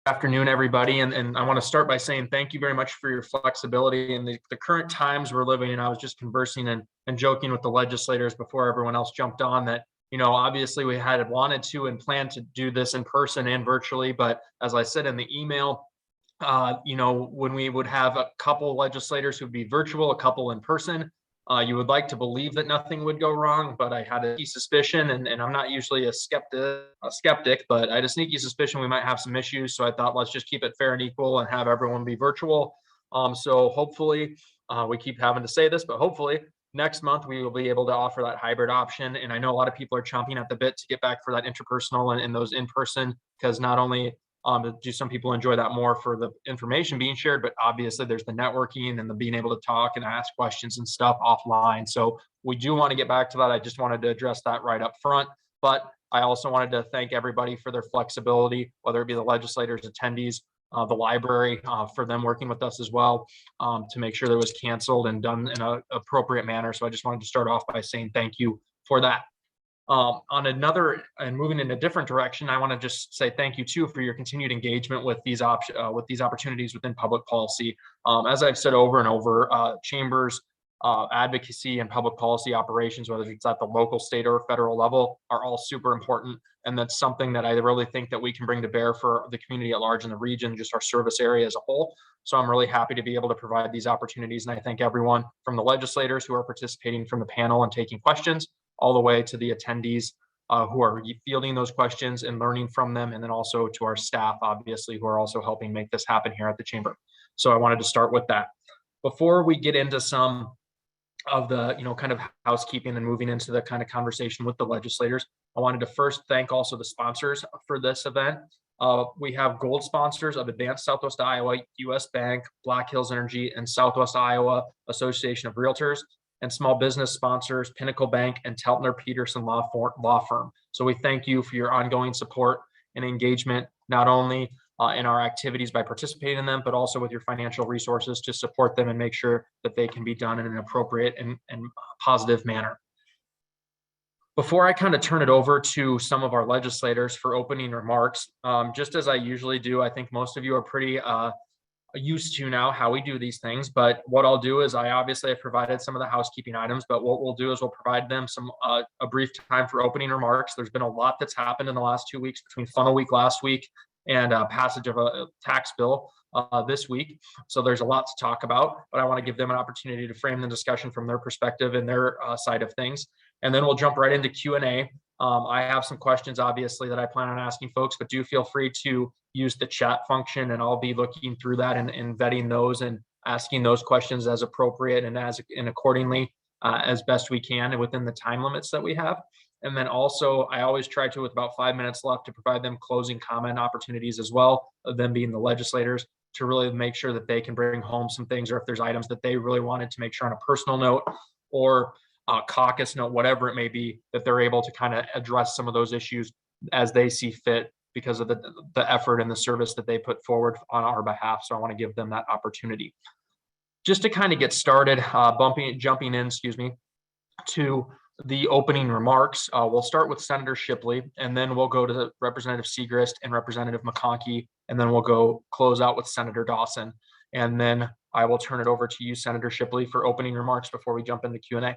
Afternoon, everybody. And I want to start by saying thank you very much for your flexibility in the current times we're living in. I was just conversing and joking with the legislators before everyone else jumped on that, obviously we had wanted to and planned to do this in person and virtually. But as I said in the email, when we would have a couple legislators who'd be virtual, a couple in person, you would like to believe that nothing would go wrong, but I had a suspicion, and I'm not usually a skeptic, but I had a sneaky suspicion we might have some issues. So I thought, let's just keep it fair and equal and have everyone be virtual. So hopefully, we keep having to say this, but hopefully next month we will be able to offer that hybrid option. And I know a lot of people are chomping at the bit to get back for that interpersonal and those in person, because not only do some people enjoy that more for the information being shared, but obviously there's the networking and the being able to talk and ask questions and stuff offline. So we do want to get back to that. I just wanted to address that right up front. But I also wanted to thank everybody for their flexibility, whether it be the legislators, attendees, the library, for them working with us as well, to make sure that it was canceled and done in an appropriate manner. So I just wanted to start off by saying thank you for that. On another and moving in a different direction, I want to just say thank you too for your continued engagement with these opportunities within public policy. As I've said over and over, chambers, advocacy, and public policy operations, whether it's at the local, state, or federal level, are all super important. And that's something that I really think that we can bring to bear for the community at large in the region, just our service area as a whole. So I'm really happy to be able to provide these opportunities. And I thank everyone from the legislators who are participating from the panel and taking questions, all the way to the attendees who are fielding those questions and learning from them, and then also to our staff, obviously, who are also helping make this happen here at the chamber. So I wanted to start with that. Before we get into some of the kind of housekeeping and moving into the kind of conversation with the legislators, I wanted to first thank also the sponsors for this event. We have gold sponsors of Advanced Southwest Iowa, U.S. Bank, Black Hills Energy, and Southwest Iowa Association of Realtors, and small business sponsors, Pinnacle Bank and Teltner Peterson Law Firm. So we thank you for your ongoing support and engagement, not only in our activities by participating in them, but also with your financial resources to support them and make sure that they can be done in an appropriate and positive manner. Before I kind of turn it over to some of our legislators for opening remarks, just as I usually do, I think most of you are pretty used to now how we do these things. But what I'll do is I obviously have provided some of the housekeeping items, but what we'll do is we'll provide them some a brief time for opening remarks. There's been a lot that's happened in the last 2 weeks between funnel week last week and passage of a tax bill this week. So there's a lot to talk about, but I want to give them an opportunity to frame the discussion from their perspective and their side of things. And then we'll jump right into Q&A. I have some questions, obviously, that I plan on asking folks, but do feel free to use the chat function, and I'll be looking through that and vetting those and asking those questions as appropriate and accordingly as best we can and within the time limits that we have. And then also, I always try to, with about 5 minutes left, to provide them closing comment opportunities as well, them being the legislators, to really make sure that they can bring home some things, or if there's items that they really wanted to make sure on a personal note or caucus note, whatever it may be, that they're able to kind of address some of those issues as they see fit because of the effort and the service that they put forward on our behalf. So I want to give them that opportunity. Just to kind of get started, jumping in, to the opening remarks, we'll start with Senator Shipley, and then we'll go to Representative Segrist and Representative McConkey, and then we'll go close out with Senator Dawson. And then I will turn it over to you, Senator Shipley, for opening remarks before we jump into Q&A.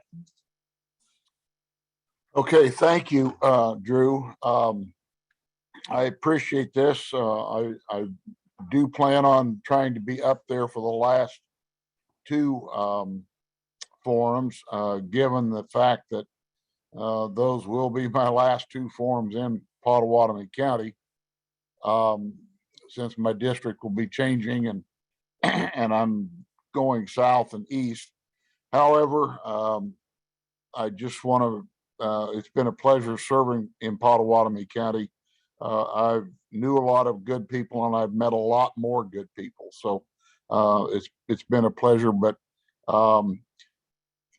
Okay, thank you, Drew. I appreciate this. I do plan on trying to be up there for the last two forums, given the fact that those will be my last two forums in Pottawatomie County, since my district will be changing and I'm going south and east. However, I just want to, it's been a pleasure serving in Pottawatomie County. I've knew a lot of good people, and I've met a lot more good people. So it's been a pleasure. But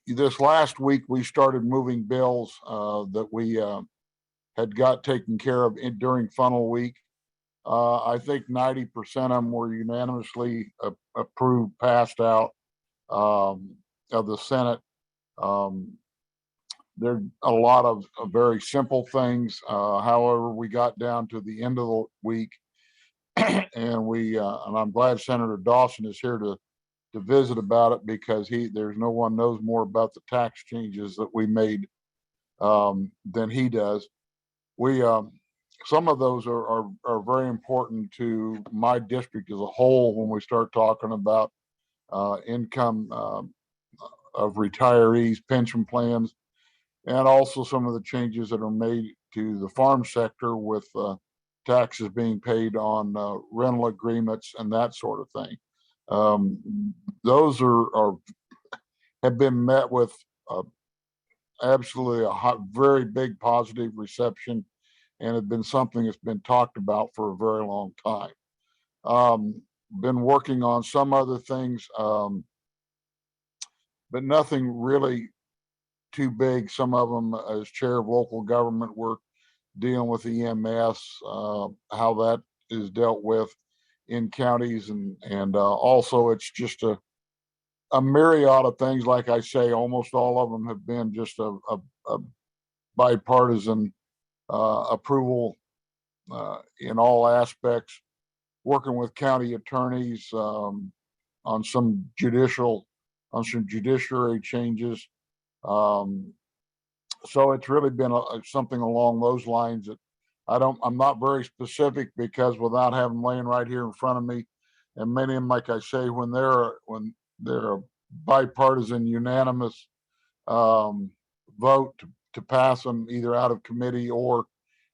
this last week, we started moving bills that we had got taken care of during funnel week. I think 90% of them were unanimously approved, passed out of the Senate. There are a lot of very simple things. However, we got down to the end of the week and I'm glad Senator Dawson is here to visit about it, because there's no one knows more about the tax changes that we made than he does. We some of those are very important to my district as a whole when we start talking about income of retirees, pension plans, and also some of the changes that are made to the farm sector with taxes being paid on rental agreements and that sort of thing. Those have been met with absolutely very big positive reception, and have been something that's been talked about for a very long time. Been working on some other things, but nothing really too big. Some of them, as chair of local government, we're dealing with EMS, how that is dealt with in counties, and also it's just a myriad of things. Like I say, almost all of them have been just a bipartisan approval in all aspects. Working with county attorneys on some judiciary changes. So it's really been something along those lines that I'm not very specific, because without having them laying right here in front of me, and many of them, like I say, when they're a bipartisan unanimous vote to pass them either out of committee or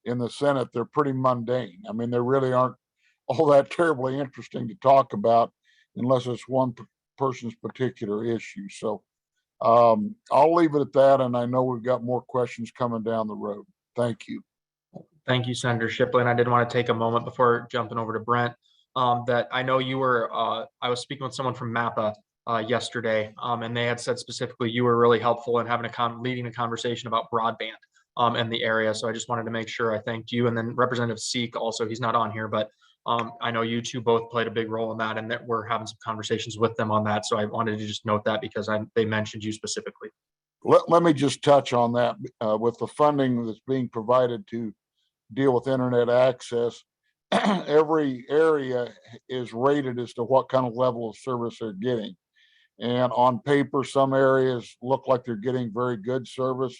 in the Senate, they're pretty mundane. I mean, they really aren't all that terribly interesting to talk about unless it's one person's particular issue. So I'll leave it at that, and I know we've got more questions coming down the road. Thank you. Thank you, Senator Shipley. And I did want to take a moment before jumping over to Brent, that I know you were, I was speaking with someone from MAPA yesterday, and they had said specifically you were really helpful in having leading a conversation about broadband in the area. So I just wanted to make sure I thanked you. And then Representative Seek also, he's not on here, but I know you two both played a big role in that, and that we're having some conversations with them on that. So I wanted to just note that because they mentioned you specifically. Let me just touch on that. With the funding that's being provided to deal with internet access, every area is rated as to what kind of level of service they're getting. And on paper, some areas look like they're getting very good service.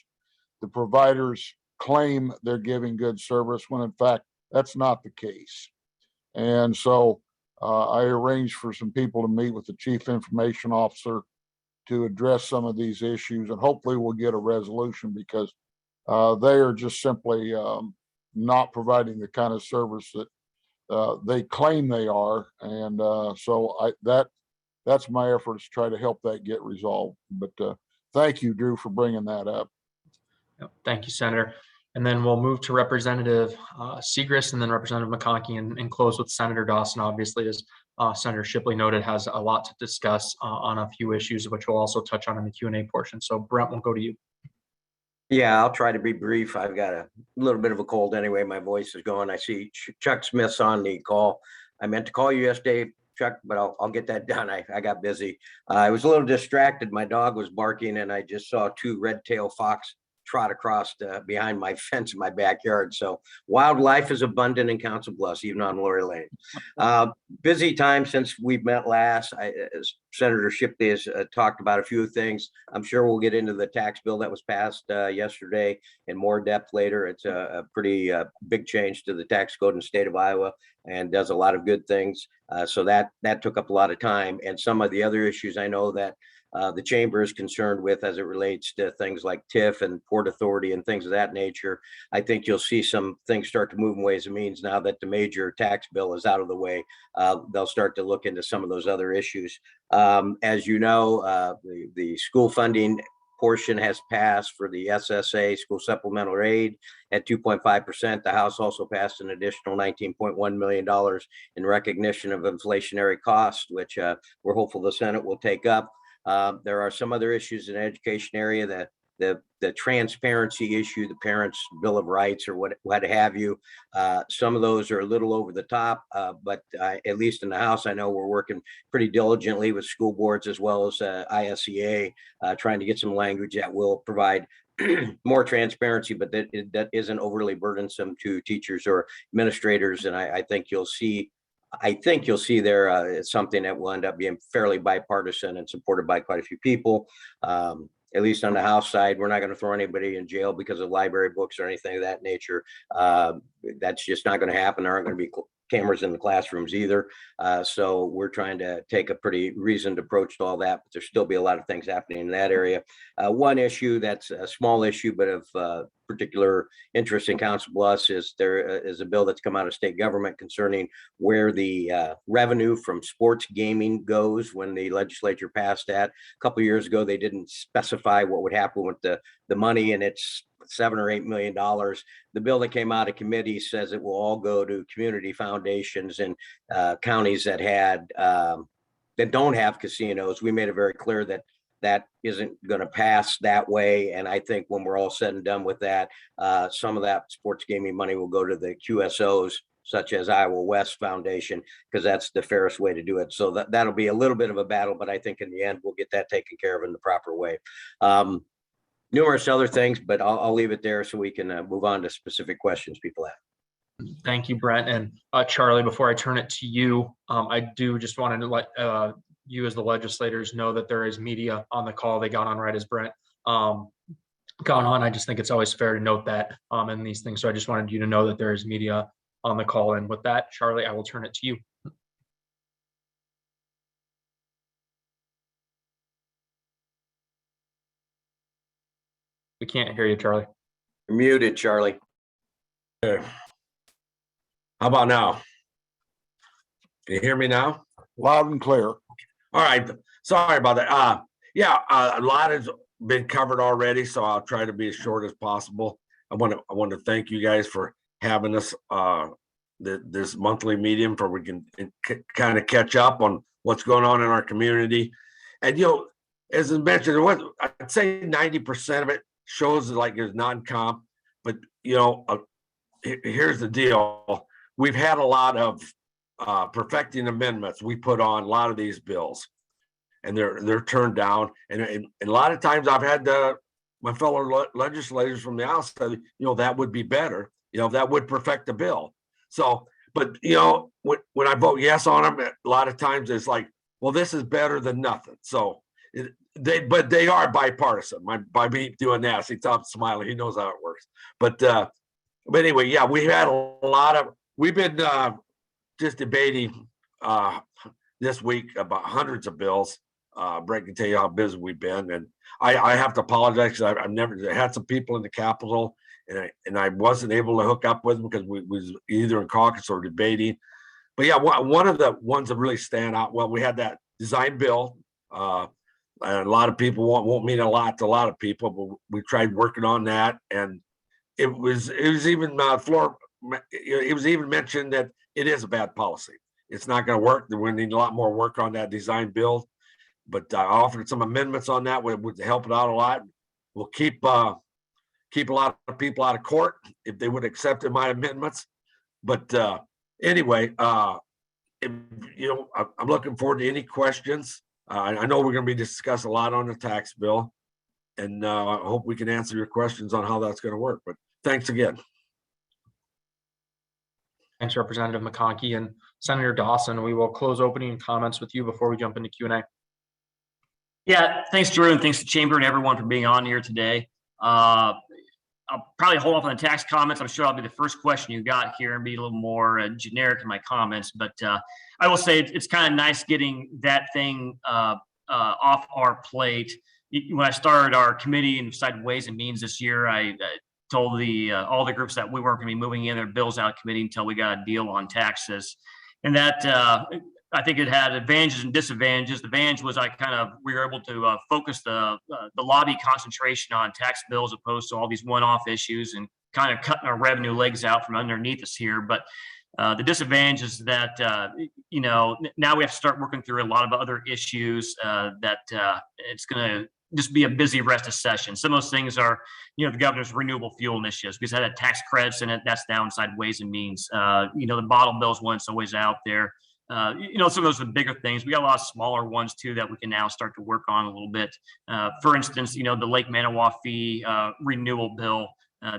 The providers claim they're giving good service when in fact that's not the case. And so I arranged for some people to meet with the chief information officer to address some of these issues, and hopefully we'll get a resolution, because they are just simply not providing the kind of service that they claim they are. And so that's my effort, to try to help that get resolved. But thank you, Drew, for bringing that up. Yep. Thank you, Senator. And then we'll move to Representative Segrist, and then Representative McConkey, and close with Senator Dawson. Obviously, as Senator Shipley noted, has a lot to discuss on a few issues, which we'll also touch on in the Q&A portion. So Brent, we'll go to you. Yeah, I'll try to be brief. I've got a little bit of a cold anyway. My voice is going. I see Chuck Smith's on the call. I meant to call you yesterday, Chuck, but I'll get that done. I got busy. I was a little distracted. My dog was barking, and I just saw two red-tailed fox trot across behind my fence in my backyard. So wildlife is abundant in Council Bluffs, even on Lori Lane. Busy time since we've met last. As Senator Shipley has talked about a few things. I'm sure we'll get into the tax bill that was passed yesterday in more depth later. It's a pretty big change to the tax code in the state of Iowa, and does a lot of good things. So that took up a lot of time. And some of the other issues I know that the chamber is concerned with as it relates to things like TIF and Port Authority and things of that nature. I think you'll see some things start to move in ways and means now that the major tax bill is out of the way. They'll start to look into some of those other issues. As you know, the school funding portion has passed for the SSA, school supplemental aid, at 2.5%. The House also passed an additional $19.1 million in recognition of inflationary costs, which we're hopeful the Senate will take up. There are some other issues in the education area, the transparency issue, the parents' Bill of Rights, or what have you. Some of those are a little over the top, but at least in the House, I know we're working pretty diligently with school boards as well as ISEA, trying to get some language that will provide more transparency, but that isn't overly burdensome to teachers or administrators. And I think you'll see I think you'll see there it's something that will end up being fairly bipartisan and supported by quite a few people. At least on the House side, we're not going to throw anybody in jail because of library books or anything of that nature. That's just not going to happen. There aren't going to be cameras in the classrooms either. So we're trying to take a pretty reasoned approach to all that, but there'll still be a lot of things happening in that area. One issue that's a small issue, but of particular interest in Council Bluffs is there is a bill that's come out of state government concerning where the revenue from sports gaming goes. When the legislature passed that a couple of years ago, they didn't specify what would happen with the money, and it's $7 or $8 million. The bill that came out of committee says it will all go to community foundations and counties that that don't have casinos. We made it very clear that that isn't going to pass that way. And I think when we're all said and done with that, some of that sports gaming money will go to the QSOs, such as Iowa West Foundation, because that's the fairest way to do it. So that'll be a little bit of a battle, but I think in the end, we'll get that taken care of in the proper way. Numerous other things, but I'll leave it there so we can move on to specific questions people have. Thank you, Brent. And Charlie, before I turn it to you, I do just wanted to let you as the legislators know that there is media on the call. They got on right as Brent got on. I just think it's always fair to note that in these things. So I just wanted you to know that there is media on the call. And with that, Charlie, I will turn it to you. We can't hear you, Charlie. You're muted, Charlie. Okay. How about now? Can you hear me now? Loud and clear. All right. Sorry about that. Yeah, a lot has been covered already, so I'll try to be as short as possible. I want to thank you guys for having us this monthly meeting where we can kind of catch up on what's going on in our community. And as I mentioned, I'd say 90% of it shows like it's non-comp, but here's the deal. We've had a lot of perfecting amendments we put on a lot of these bills, and they're turned down. And a lot of times I've had my fellow legislators from the outside, that would be better, that would perfect the bill. So, but when I vote yes on them, a lot of times it's like, well, this is better than nothing. So but they are bipartisan. By me doing that, see Tom's smiling. He knows how it works. But anyway, yeah, we've been just debating this week about hundreds of bills. Brett can tell you how busy we've been, and I have to apologize because I've never had some people in the Capitol, and I wasn't able to hook up with them because we was either in caucus or debating. But yeah, one of the ones that really stand out. Well, we had that design bill. And a lot of people won't mean a lot to a lot of people, but we tried working on that, and it was even it was even mentioned that it is a bad policy. It's not going to work. We need a lot more work on that design bill. But I offered some amendments on that would help it out a lot. We'll keep a lot of people out of court if they would accept my amendments. But anyway, I'm looking forward to any questions. I know we're going to be discussing a lot on the tax bill, and I hope we can answer your questions on how that's going to work. But thanks again. Thanks, Representative McConkey. And Senator Dawson, we will close opening comments with you before we jump into Q&A. Yeah, thanks, Drew, and thanks to Chamber and everyone for being on here today. I'll probably hold off on the tax comments. I'm sure I'll be the first question you got here and be a little more generic in my comments. But I will say it's kind of nice getting that thing off our plate. When I started our committee and decided Ways and Means this year, I told all the groups that we weren't going to be moving in their bills out of committee until we got a deal on taxes. And that I think it had advantages and disadvantages. The advantage was we were able to focus the lobby concentration on tax bills opposed to all these one-off issues and kind of cutting our revenue legs out from underneath us here. But the disadvantage is that, now we have to start working through a lot of other issues that it's going to just be a busy rest of session. Some of those things are, the governor's renewable fuel initiatives, because that had tax credits in it. That's downside Ways and Means. The bottle bill's one that's always out there. Some of those are the bigger things. We got a lot of smaller ones too that we can now start to work on a little bit. For instance, the Lake Manawa fee renewal bill.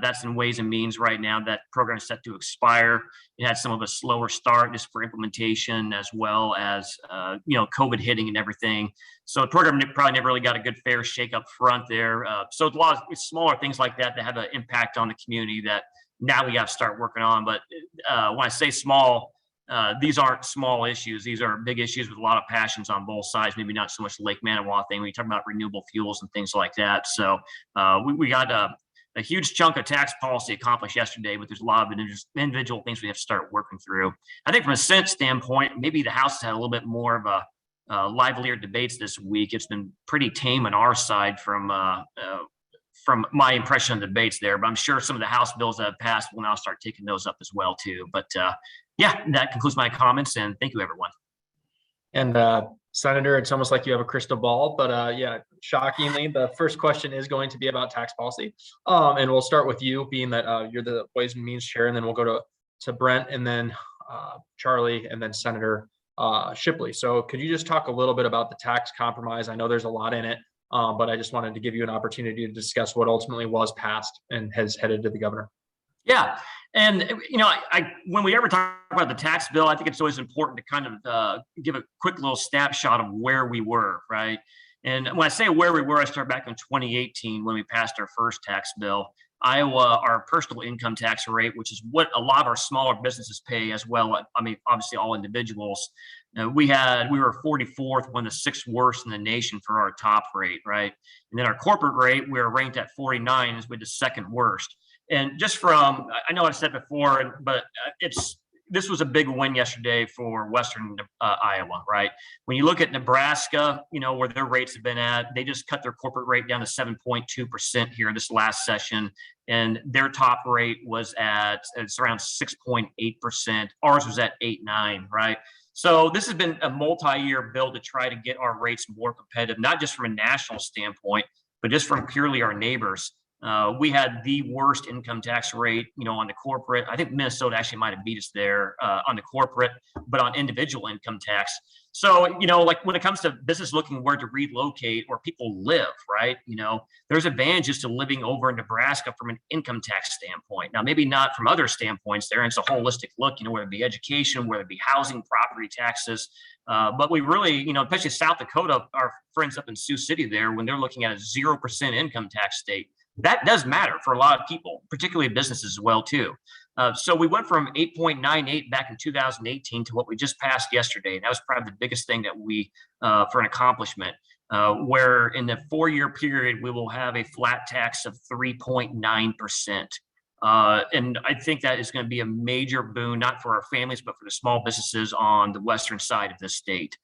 That's in Ways and Means right now. That program is set to expire. It had some of a slower start just for implementation, as well as COVID hitting and everything. So the program probably never really got a good fair shake up front there. So a lot of smaller things like that have an impact on the community that now we got to start working on. But when I say small, these aren't small issues. These are big issues with a lot of passions on both sides. Maybe not so much the Lake Manawa thing. We talk about renewable fuels and things like that. So we got a huge chunk of tax policy accomplished yesterday, but there's a lot of individual things we have to start working through. I think from a Senate standpoint, maybe the House has had a little bit more of a livelier debates this week. It's been pretty tame on our side from my impression of the debates there, but I'm sure some of the House bills that have passed will now start taking those up as well too. But yeah, that concludes my comments, and thank you, everyone. And Senator, it's almost like you have a crystal ball, but yeah, shockingly, the first question is going to be about tax policy. And we'll start with you, being that you're the Ways and Means Chair, and then we'll go to Brent, and then Charlie, and then Senator Shipley. So could you just talk a little bit about the tax compromise? I know there's a lot in it, but I just wanted to give you an opportunity to discuss what ultimately was passed and has headed to the governor. Yeah. And, when we ever talk about the tax bill, I think it's always important to kind of give a quick little snapshot of where we were, right? And when I say where we were, I start back in 2018 when we passed our first tax bill. Iowa, our personal income tax rate, which is what a lot of our smaller businesses pay as well. I mean, obviously all individuals. We were 44th, one of the 6th worst in the nation for our top rate, right? And then our corporate rate, we were ranked at 49, is with the 2nd worst. And just from, I know I said before, but this was a big win yesterday for Western Iowa, right? When you look at Nebraska, where their rates have been at, they just cut their corporate rate down to 7.2% here this last session. And their top rate was it's around 6.8%. Ours was at 8.9, right? So this has been a multi-year bill to try to get our rates more competitive, not just from a national standpoint, but just from purely our neighbors. We had the worst income tax rate, on the corporate. I think Minnesota actually might have beat us there on the corporate, but on individual income tax. So, like when it comes to business looking where to relocate or people live, right? There's advantages to living over in Nebraska from an income tax standpoint. Now, maybe not from other standpoints there. And it's a holistic look, whether it be education, whether it be housing, property taxes. But we really, especially South Dakota, our friends up in Sioux City there, when they're looking at a 0% income tax state, that does matter for a lot of people, particularly businesses as well, too. So we went from 8.98 back in 2018 to what we just passed yesterday. And that was probably the biggest thing that we, for an accomplishment, where in the 4-year period, we will have a flat tax of 3.9%. And I think that is going to be a major boon, not for our families, but for the small businesses on the western side of this state.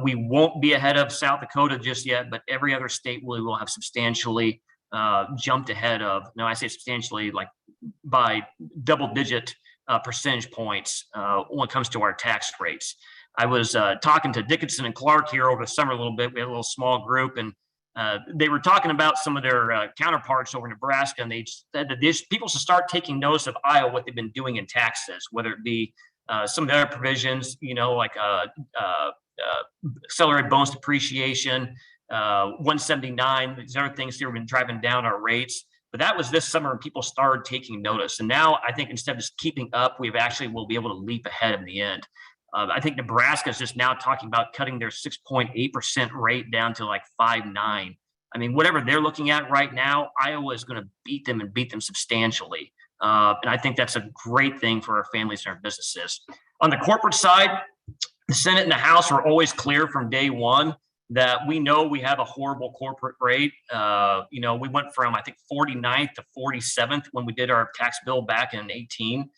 We won't be ahead of South Dakota just yet, but every other state we will have substantially jumped ahead of. Now I say substantially, like by double-digit percentage points when it comes to our tax rates. I was talking to Dickinson and Clark here over the summer a little bit. We had a little small group, and they were talking about some of their counterparts over in Nebraska, and they said that people should start taking notice of Iowa, what they've been doing in taxes, whether it be some of the other provisions, like accelerated bonus depreciation, 179, these other things here have been driving down our rates. But that was this summer and people started taking notice. And now I think instead of just keeping up, will be able to leap ahead in the end. I think Nebraska is just now talking about cutting their 6.8% rate down to like 5.9. I mean, whatever they're looking at right now, Iowa is going to beat them and beat them substantially. And I think that's a great thing for our families and our businesses. On the corporate side, the Senate and the House were always clear from day one that we know we have a horrible corporate rate. We went from, I think, 49th to 47th when we did our tax bill back in 18.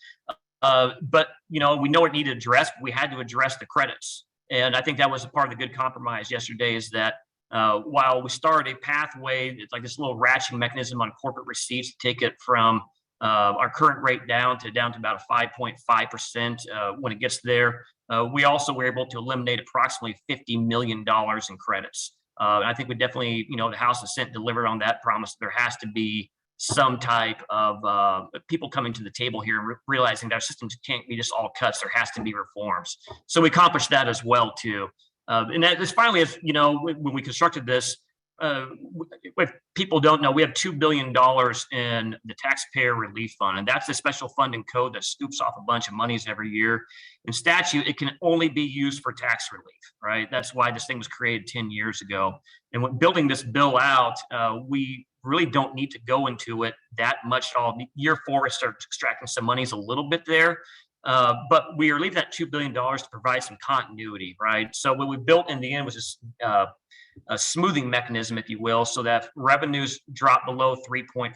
But we know it needed addressed. We had to address the credits. And I think that was a part of the good compromise yesterday, is that while we started a pathway, it's like this little ratcheting mechanism on corporate receipts to take it from our current rate down to about a 5.5% when it gets there. We also were able to eliminate approximately $50 million in credits. I think we definitely, the House and Senate delivered on that promise. There has to be some type of people coming to the table here and realizing that our systems can't be just all cuts. There has to be reforms. So we accomplished that as well, too. And that is finally, when we constructed this, if people don't know, we have $2 billion in the Taxpayer Relief Fund, and that's a special funding code that scoops off a bunch of monies every year. In statute, it can only be used for tax relief, right? That's why this thing was created 10 years ago. And when building this bill out, we really don't need to go into it that much at all. Year 4, we start extracting some monies a little bit there. But we are leaving that $2 billion to provide some continuity, right? So what we built in the end was this a smoothing mechanism, if you will, so that if revenues drop below 3.5%,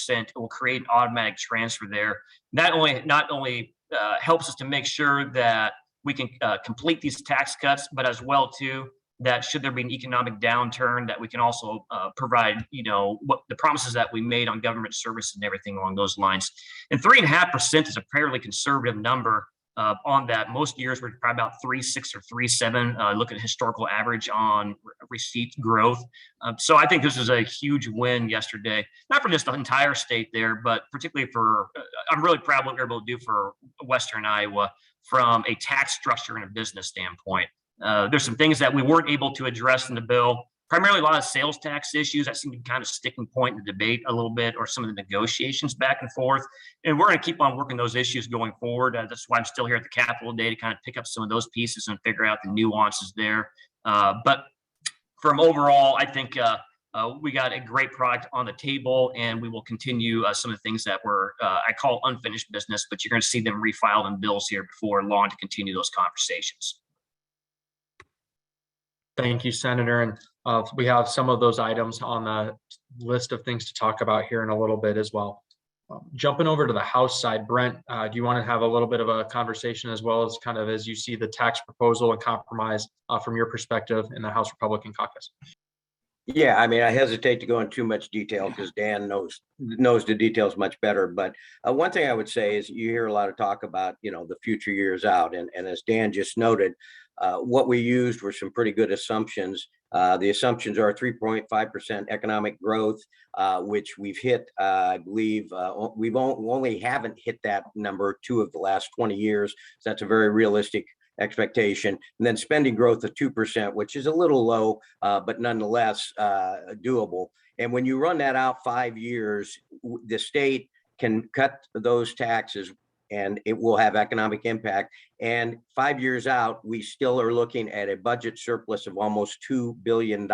it will create an automatic transfer there. Not only helps us to make sure that we can complete these tax cuts, but as well too, that should there be an economic downturn, that we can also provide, what the promises that we made on government services and everything along those lines. And 3.5% is a fairly conservative number on that. Most years we're probably about 3.6 or 3.7. Look at historical average on receipt growth. So I think this is a huge win yesterday, not for just the entire state there, but particularly for, I'm really proud of what we were able to do for Western Iowa from a tax structure and a business standpoint. There's some things that we weren't able to address in the bill, primarily a lot of sales tax issues that seem to be kind of sticking point in the debate a little bit, or some of the negotiations back and forth. And we're going to keep on working those issues going forward. That's why I'm still here at the Capitol today, to kind of pick up some of those pieces and figure out the nuances there. But from overall, I think we got a great product on the table, and we will continue some of the things that were, I call unfinished business, but you're going to see them refiled in bills here before long to continue those conversations. Thank you, Senator. And we have some of those items on the list of things to talk about here in a little bit as well. Jumping over to the House side, Brent, do you want to have a little bit of a conversation as well as kind of as you see the tax proposal and compromise from your perspective in the House Republican caucus? Yeah, I mean, I hesitate to go into too much detail because Dan knows the details much better. But one thing I would say is you hear a lot of talk about, the future years out. And as Dan just noted, what we used were some pretty good assumptions. The assumptions are 3.5% economic growth, which we've hit, I believe, we've only haven't hit that number 2 of the last 20 years. So that's a very realistic expectation. And then spending growth of 2%, which is a little low, but nonetheless doable. And when you run that out 5 years, the state can cut those taxes and it will have economic impact. And 5 years out, we still are looking at a budget surplus of almost $2 billion.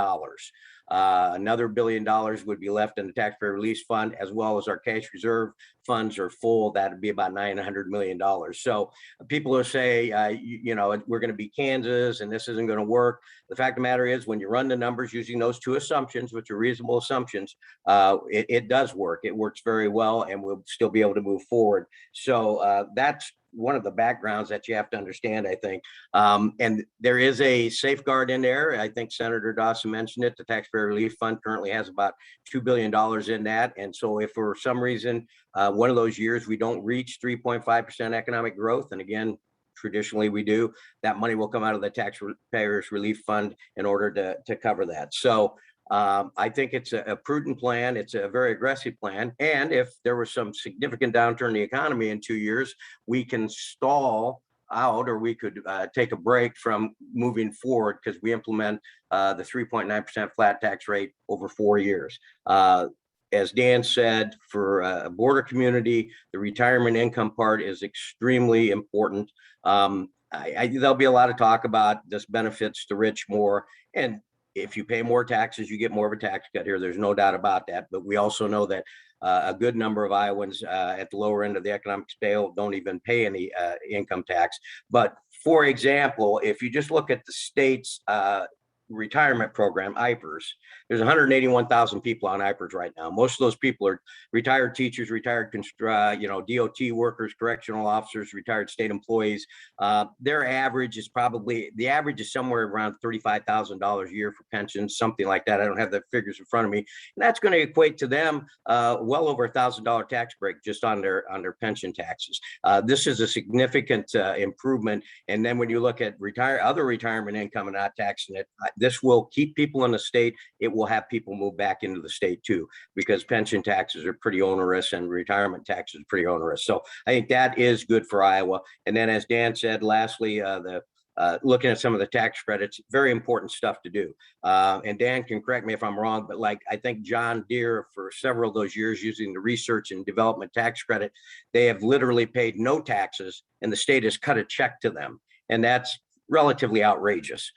Another $1 billion would be left in the Taxpayer Relief Fund, as well as our cash reserve funds are full. That would be about $900 million. So people who say, we're going to be Kansas and this isn't going to work. The fact of the matter is, when you run the numbers using those 2 assumptions, which are reasonable assumptions, it does work. It works very well, and we'll still be able to move forward. So that's one of the backgrounds that you have to understand, I think. And there is a safeguard in there. I think Senator Dawson mentioned it. The Taxpayer Relief Fund currently has about $2 billion in that. And so if for some reason, one of those years we don't reach 3.5% economic growth, and again, traditionally we do, that money will come out of the Taxpayers Relief Fund in order to cover that. So I think it's a prudent plan. It's a very aggressive plan. And if there was some significant downturn in the economy in 2 years, we can stall out, or we could take a break from moving forward, because we implement the 3.9% flat tax rate over 4 years. As Dan said, for a border community, the retirement income part is extremely important. There'll be a lot of talk about this benefits the rich more. And if you pay more taxes, you get more of a tax cut here. There's no doubt about that. But we also know that a good number of Iowans at the lower end of the economic scale don't even pay any income tax. But for example, if you just look at the state's retirement program, IPERS, there's 181,000 people on IPERS right now. Most of those people are retired teachers, retired DOT workers, correctional officers, retired state employees. Their average is the average is somewhere around $35,000 a year for pensions, something like that. I don't have the figures in front of me. And that's going to equate to them well over $1,000 tax break just on their pension taxes. This is a significant improvement. And then when you look at other retirement income and not taxing it, this will keep people in the state. It will have people move back into the state too, because pension taxes are pretty onerous and retirement taxes are pretty onerous. So I think that is good for Iowa. And then, as Dan said, lastly, the looking at some of the tax credits, very important stuff to do. And Dan can correct me if I'm wrong, but like, I think John Deere for several of those years using the research and development tax credit, they have literally paid no taxes and the state has cut a check to them. And that's relatively outrageous.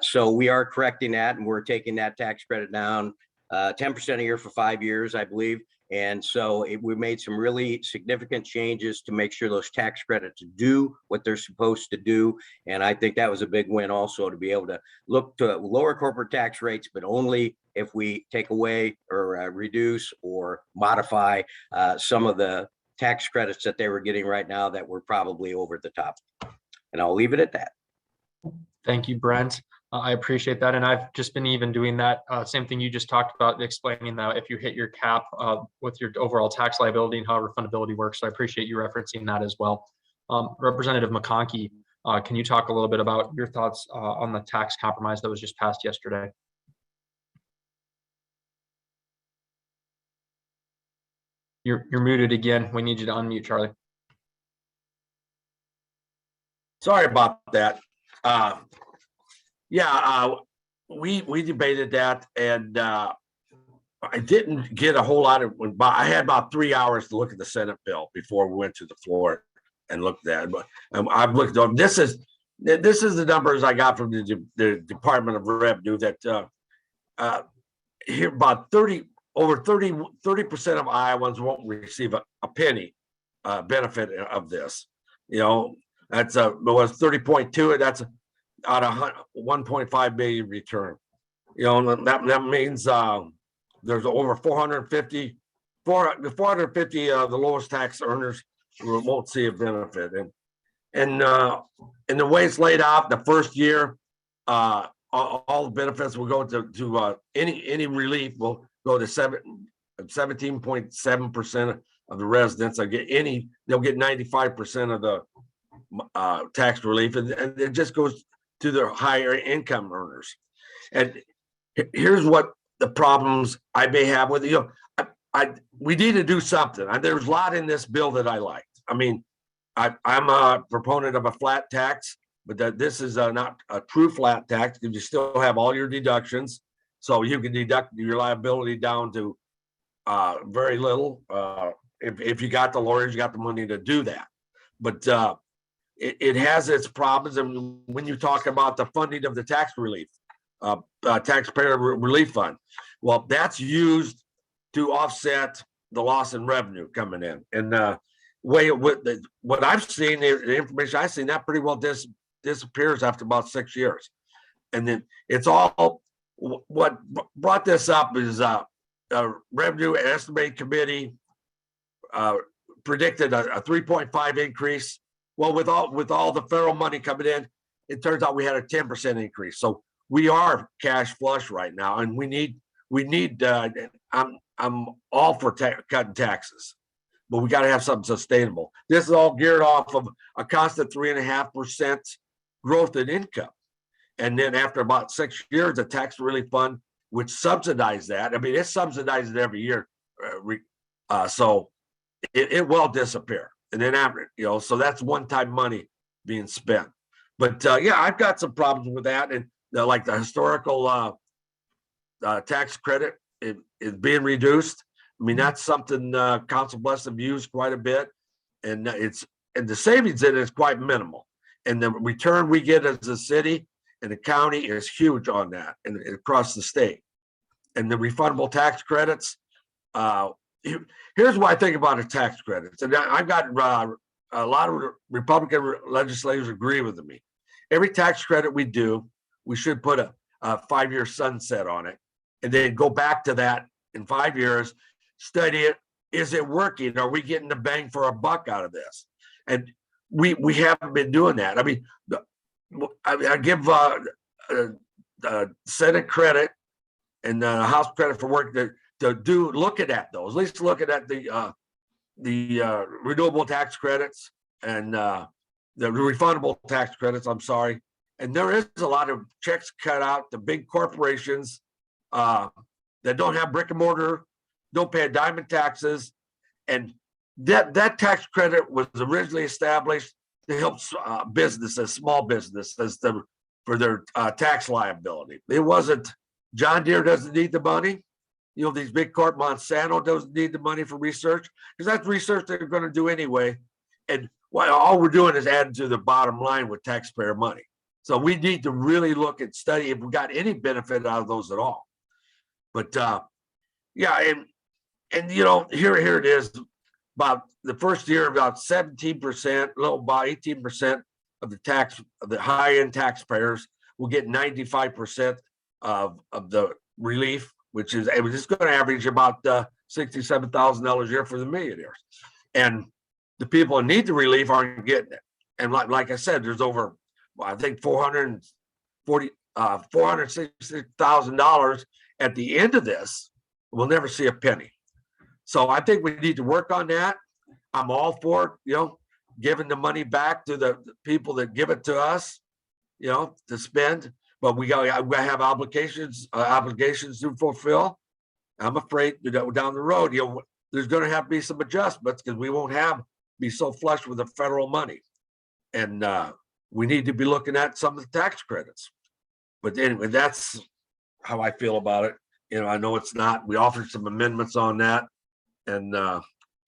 So we are correcting that, and we're taking that tax credit down 10% a year for 5 years, I believe. And so we made some really significant changes to make sure those tax credits do what they're supposed to do. And I think that was a big win also, to be able to look to lower corporate tax rates, but only if we take away or reduce or modify some of the tax credits that they were getting right now that were probably over the top. And I'll leave it at that. Thank you, Brent. I appreciate that. And I've just been even doing that same thing you just talked about, explaining that if you hit your cap with your overall tax liability and how refundability works. So I appreciate you referencing that as well. Representative McConkey, can you talk a little bit about your thoughts on the tax compromise that was just passed yesterday? You're muted again. We need you to unmute, Charlie. Sorry about that. We debated that, and I didn't get a whole lot of. I had about 3 hours to look at the Senate bill before we went to the floor and looked at it. But I've looked on. This is the numbers I got from the Department of Revenue that here about 30% of Iowans won't receive a penny benefit of this. You know, that's it was 30.2. That's out of 1.5 billion return. You know, that means there's over 450 the lowest tax earners won't see a benefit. And the way it's laid out, the first year, all the benefits will go to any relief will go to 17.7% of the residents. They'll get 95% of the tax relief, and it just goes to the higher income earners. And here's what the problems I may have with it. We need to do something. There's a lot in this bill that I liked. I mean, I'm a proponent of a flat tax, but that this is not a true flat tax because you still have all your deductions. So you can deduct your liability down to very little. If you got the lawyers, you got the money to do that. But it has its problems. And when you talk about the funding of the tax relief, taxpayer relief fund, well, that's used to offset the loss in revenue coming in. And what I've seen, the information I've seen, that pretty well disappears after about 6 years. And then it's all, what brought this up is Revenue and Estimating Committee predicted a 3.5 increase. Well, with all the federal money coming in, it turns out we had a 10% increase. So we are cash flush right now, and we need. I'm all for cutting taxes, but we got to have something sustainable. This is all geared off of a constant 3.5% growth in income, and then after about 6 years, the tax relief fund would subsidize that. I mean, it subsidizes it every year, so it will disappear. And then after, so that's one-time money being spent. But yeah, I've got some problems with that. And like the historical tax credit is being reduced. I mean, that's something Council Bluffs have used quite a bit. And the savings in it is quite minimal. And the return we get as a city and the county is huge on that and across the state. And the refundable tax credits, here's what I think about the tax credits. And I've got a lot of Republican legislators agree with me. Every tax credit we do, we should put a 5-year sunset on it and then go back to that in 5 years, study it. Is it working? Are we getting the bang for a buck out of this? And we haven't been doing that. I mean, I give the Senate credit and the House credit for work to look at those, at least looking at the renewable tax credits and the refundable tax credits. I'm sorry. And there is a lot of checks cut out to big corporations that don't have brick and mortar, don't pay a dime in taxes. And that tax credit was originally established to help businesses, small businesses, for their tax liability. It wasn't, John Deere doesn't need the money. You know, these big corp, Monsanto doesn't need the money for research, because that's research they're going to do anyway. And all we're doing is adding to the bottom line with taxpayer money. So we need to really look and study if we got any benefit out of those at all. But yeah, and you know, here it is. About the first year, about 17%, a little about 18% of the high-end taxpayers will get 95% of the relief, which is it was just going to average about $67,000 a year for the millionaires. And the people who need the relief aren't getting it. And like I said, there's over, I think, $466,000 at the end of this. We'll never see a penny. So I think we need to work on that. I'm all for, you know, giving the money back to the people that give it to us, you know, to spend. But we got to have obligations to fulfill. I'm afraid that down the road, you know, there's going to have to be some adjustments because we won't be so flush with the federal money, and we need to be looking at some of the tax credits. But anyway, that's how I feel about it. You know, I know it's not. We offered some amendments on that. And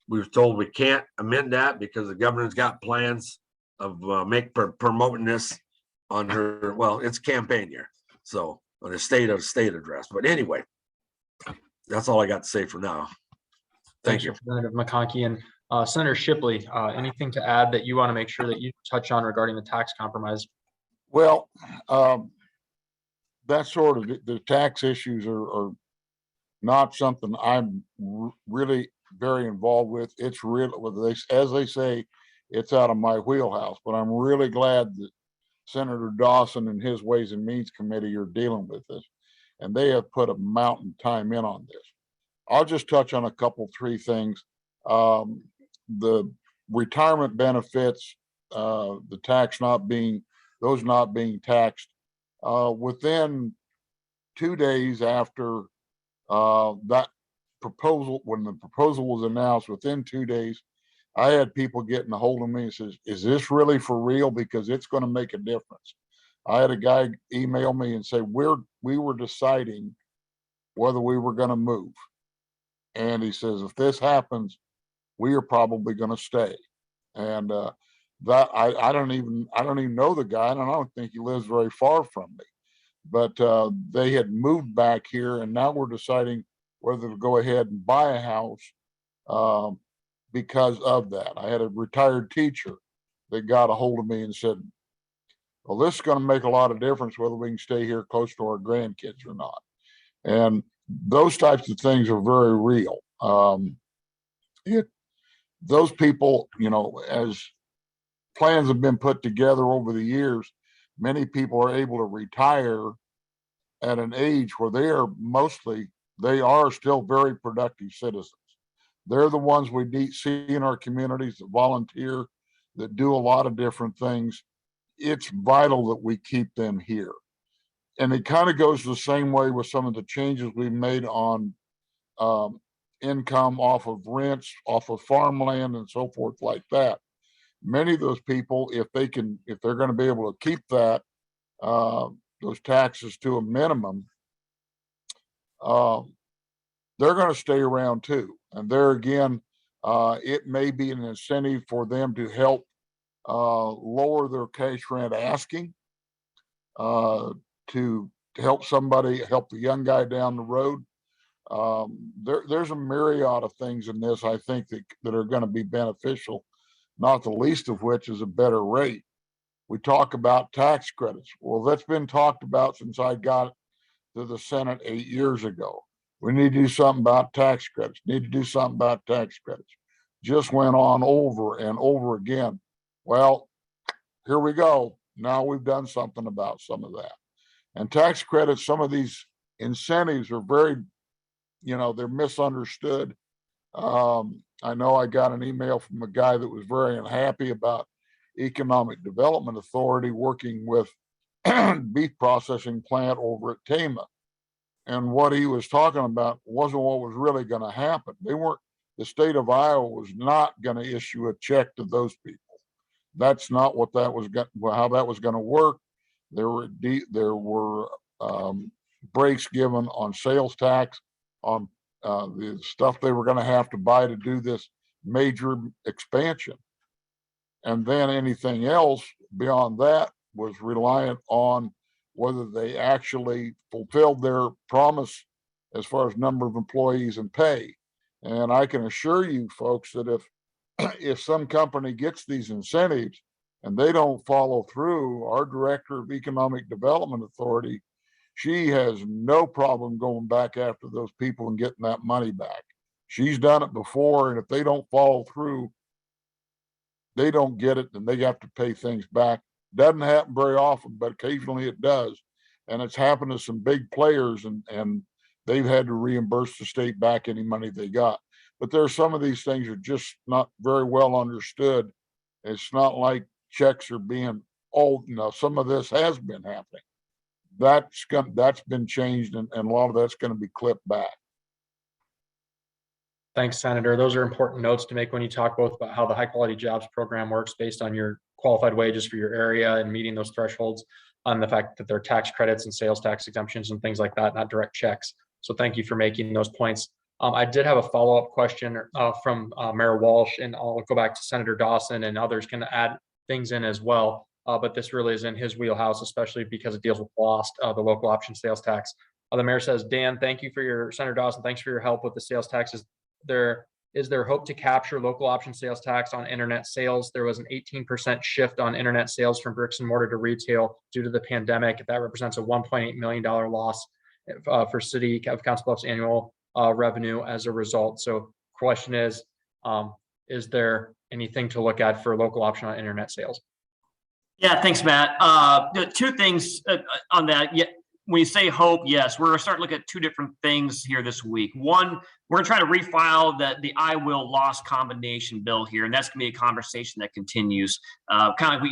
we were told we can't amend that because the governor's got plans of promoting this on her, well, it's campaign year. So on a state address. But anyway, that's all I got to say for now. Thank you. Representative McConkey. And Senator Shipley, anything to add that you want to make sure that you touch on regarding the tax compromise? Well, that sort of the tax issues are not something I'm really very involved with. It's real, as they say, it's out of my wheelhouse, but I'm really glad that Senator Dawson and his Ways and Means Committee are dealing with this, and they have put a mountain time in on this. I'll just touch on three things. The retirement benefits, the tax not being taxed, within 2 days after that proposal, when the proposal was announced, within 2 days, I had people getting a hold of me and says, is this really for real? Because it's going to make a difference. I had a guy email me and say, we were deciding whether we were going to move. And he says, if this happens, we are probably going to stay. And that I don't even know the guy, and I don't think he lives very far from me. But they had moved back here, and now we're deciding whether to go ahead and buy a house because of that. I had a retired teacher that got a hold of me and said, well, this is going to make a lot of difference whether we can stay here close to our grandkids or not. And those types of things are very real. Those people, you know, as plans have been put together over the years, many people are able to retire at an age where they are still very productive citizens. They're the ones we see in our communities that volunteer, that do a lot of different things. It's vital that we keep them here. And it kind of goes the same way with some of the changes we've made on income off of rents, off of farmland and so forth like that. Many of those people, if they're going to be able to keep that, those taxes to a minimum, they're going to stay around too. And there again, it may be an incentive for them to help lower their cash rent asking, to help the young guy down the road. There's a myriad of things in this, I think, that are going to be beneficial, not the least of which is a better rate. We talk about tax credits. Well, that's been talked about since I got to the Senate 8 years ago. We need to do something about tax credits. Just went on over and over again. Well, here we go. Now we've done something about some of that. And tax credits, some of these incentives are very, they're misunderstood. I know I got an email from a guy that was very unhappy about Economic Development Authority working with beef processing plant over at Tama. And what he was talking about wasn't what was really going to happen. The state of Iowa was not going to issue a check to those people. That's not what that was how that was going to work. There were breaks given on sales tax on the stuff they were going to have to buy to do this major expansion. And then anything else beyond that was reliant on whether they actually fulfilled their promise as far as number of employees and pay. And I can assure you folks that if some company gets these incentives and they don't follow through, our Director of Economic Development Authority, she has no problem going back after those people and getting that money back. She's done it before, and if they don't follow through, they don't get it, and they have to pay things back. Doesn't happen very often, but occasionally it does. And it's happened to some big players, and they've had to reimburse the state back any money they got. But there are some of these things are just not very well understood. It's not like checks are being old. Some of this has been happening. That's been changed, and a lot of that's going to be clipped back. Thanks, Senator. Those are important notes to make when you talk both about how the high quality jobs program works based on your qualified wages for your area and meeting those thresholds, on the fact that there are tax credits and sales tax exemptions and things like that, not direct checks. So thank you for making those points. I did have a follow-up question from Mayor Walsh, and I'll go back to Senator Dawson, and others can add things in as well. But this really is in his wheelhouse, especially because it deals with LOST, the local option sales tax. The mayor says, Dan, thank you for your, Senator Dawson, thanks for your help with the sales taxes. Is there hope to capture local option sales tax on internet sales? There was an 18% shift on internet sales from bricks and mortar to retail due to the pandemic. That represents a $1.8 million loss for City of Council Bluffs annual revenue as a result. So question is there anything to look at for local option on internet sales? Yeah, thanks, Matt. Two things on that. Yeah, when you say hope, yes, we're going to start looking at two different things here this week. One, we're going to try to refile the I will lost combination bill here, and that's going to be a conversation that continues. Kind of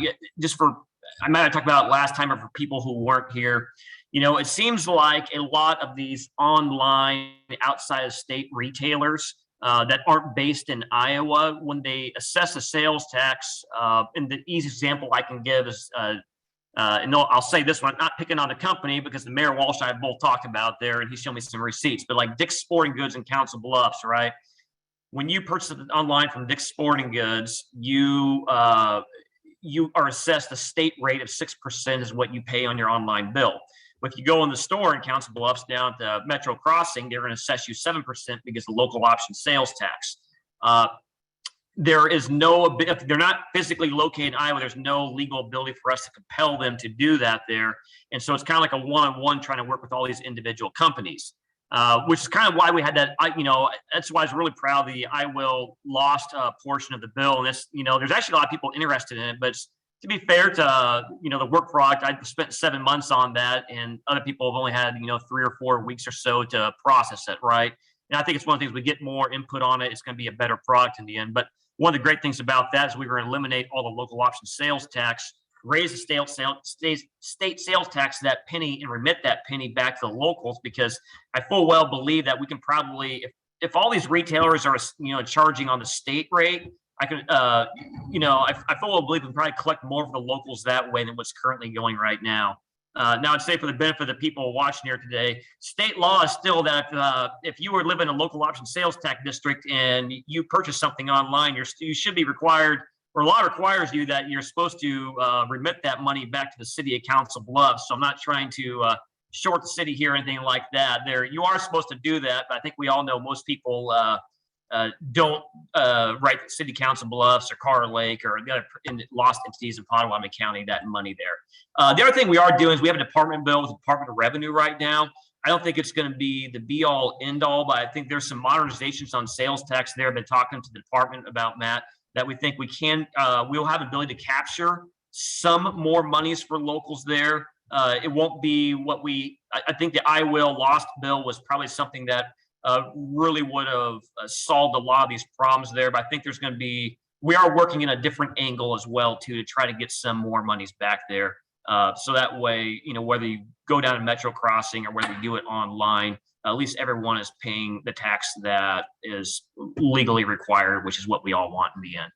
I might have talked about it last time, or for people who weren't here. It seems like a lot of these online outside of state retailers that aren't based in Iowa, when they assess a sales tax, and the easy example I can give is, and I'll say this one, not picking on the company because the Mayor Walsh and I both talked about there, and he showed me some receipts, but like Dick's Sporting Goods in Council Bluffs, right? When you purchase it online from Dick's Sporting Goods, you are assessed a state rate of 6% is what you pay on your online bill. But if you go in the store in Council Bluffs down at the Metro Crossing, they're going to assess you 7% because of the local option sales tax. There is if they're not physically located in Iowa, there's no legal ability for us to compel them to do that there. And so it's kind of like a one-on-one trying to work with all these individual companies, which is kind of why we had that, that's why I was really proud of the I will lost portion of the bill. And this, there's actually a lot of people interested in it, but to be fair to, the work product, I spent 7 months on that, and other people have only had, 3 or 4 weeks or so to process it, right? And I think it's one of the things, we get more input on it, it's going to be a better product in the end. But one of the great things about that is we were going to eliminate all the local option sales tax, raise the state sales tax to that penny, and remit that penny back to the locals, because I full well believe that we can probably, if all these retailers are, charging on the state rate, I could, I full well believe we can probably collect more for the locals that way than what's currently going right now. Now, I'd say for the benefit of the people watching here today, state law is still that if you were living in a local option sales tax district and you purchase something online, you should be required, or law requires you that you're supposed to remit that money back to the City of Council Bluffs. So I'm not trying to short the city here or anything like that. You are supposed to do that, but I think we all know most people don't write the City Council Bluffs or Carr Lake or the other lost entities in Potawatomi County that money there. The other thing we are doing is we have a department bill with the Department of Revenue right now. I don't think it's going to be the be all end all, but I think there's some modernizations on sales tax there. I've been talking to the department about, Matt, that we think we can, we'll have ability to capture some more monies for locals there. It won't be what I think the I will lost bill was probably something that really would have solved a lot of these problems there. But I think there's going to be, we are working in a different angle as well too, to try to get some more monies back there. So that way, whether you go down to Metro Crossing or whether you do it online, at least everyone is paying the tax that is legally required, which is what we all want in the end.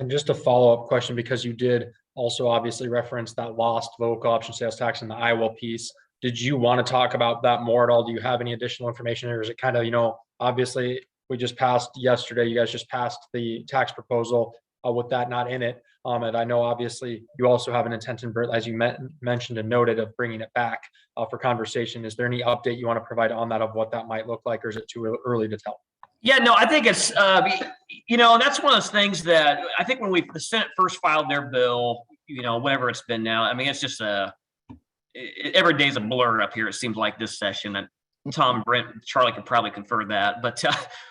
And just a follow-up question, because you did also obviously reference that lost local option sales tax in the Iowa piece. Did you want to talk about that more at all? Do you have any additional information, or is it kind of, obviously we just passed yesterday, you guys just passed the tax proposal with that not in it. And I know obviously you also have an intent, as you mentioned and noted, of bringing it back for conversation. Is there any update you want to provide on that of what that might look like, or is it too early to tell? Yeah, no, I think it's, that's one of those things that I think when the Senate first filed their bill, whatever it's been now, I mean, it's just every day's a blur up here. It seems like this session, and Tom, Brent, Charlie could probably confer that. But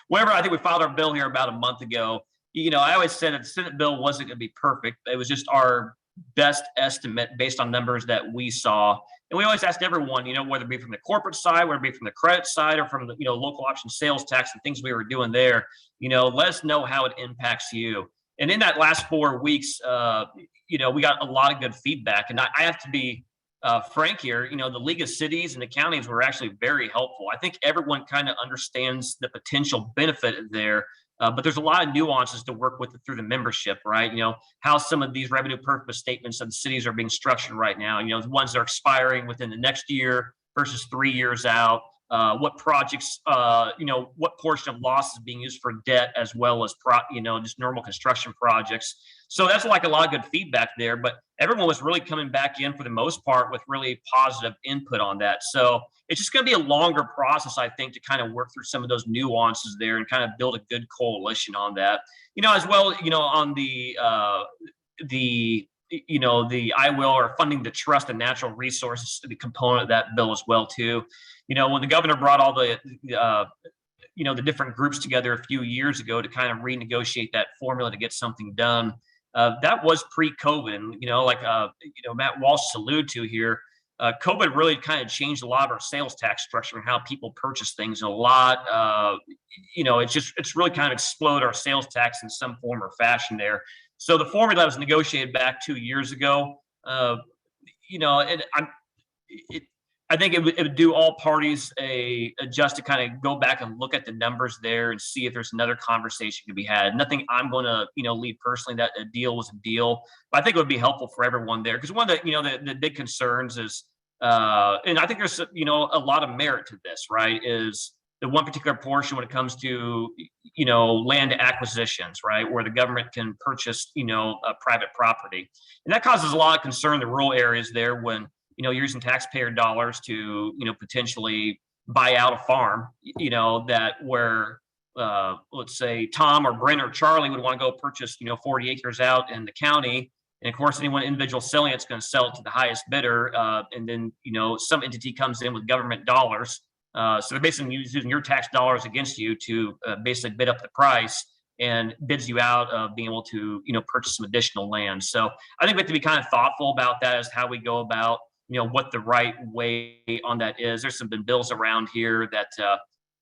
whenever I think we filed our bill here about a month ago, I always said that the Senate bill wasn't going to be perfect. It was just our best estimate based on numbers that we saw. And we always asked everyone, whether it be from the corporate side, whether it be from the credit side, or from the, local option sales tax and things we were doing there, let us know how it impacts you. And in that last 4 weeks, we got a lot of good feedback. And I have to be frank here, the League of Cities and the counties were actually very helpful. I think everyone kind of understands the potential benefit there. But there's a lot of nuances to work with through the membership, right? How some of these revenue purpose statements of the cities are being structured right now. The ones that are expiring within the next year versus 3 years out. What projects, what portion of loss is being used for debt as well as, just normal construction projects. So that's like a lot of good feedback there. But everyone was really coming back in for the most part with really positive input on that. So it's just going to be a longer process, I think, to kind of work through some of those nuances there and kind of build a good coalition on that. As well, on the I will, or funding the trust and natural resources, the component of that bill as well too. When the governor brought all the different groups together a few years ago to kind of renegotiate that formula to get something done, that was pre-COVID. And, Matt Walsh alluded to here, COVID really kind of changed a lot of our sales tax structure and how people purchase things. And a lot, it's really kind of exploded our sales tax in some form or fashion there. So the formula was negotiated back 2 years ago. I think it would do all parties just to kind of go back and look at the numbers there and see if there's another conversation to be had. Nothing I'm going to, lead personally, that a deal was a deal. But I think it would be helpful for everyone there, because one of the, the big concerns is, and I think there's, a lot of merit to this, right, is the one particular portion when it comes to, land acquisitions, right, where the government can purchase, a private property. And that causes a lot of concern in the rural areas there when, you're using taxpayer dollars to, potentially buy out a farm, that where, let's say Tom or Brent or Charlie would want to go purchase, 40 acres out in the county. And of course, anyone individual selling it's going to sell it to the highest bidder. And then, some entity comes in with government dollars. So they're basically using your tax dollars against you to basically bid up the price and bids you out of being able to, purchase some additional land. So I think we have to be kind of thoughtful about that as how we go about, what the right way on that is. There's some been bills around here that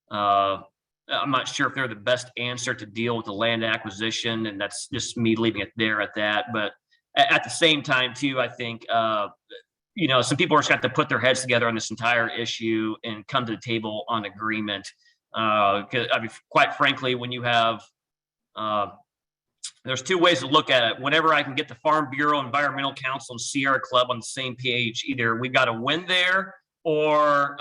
I'm not sure if they're the best answer to deal with the land acquisition, and that's just me leaving it there at that. But at the same time, too, I think some people are just got to put their heads together on this entire issue and come to the table on agreement. Because I mean, quite frankly, when you have there's two ways to look at it. Whenever I can get the Farm Bureau, Environmental Council, and Sierra Club on the same page, either we got to win there, or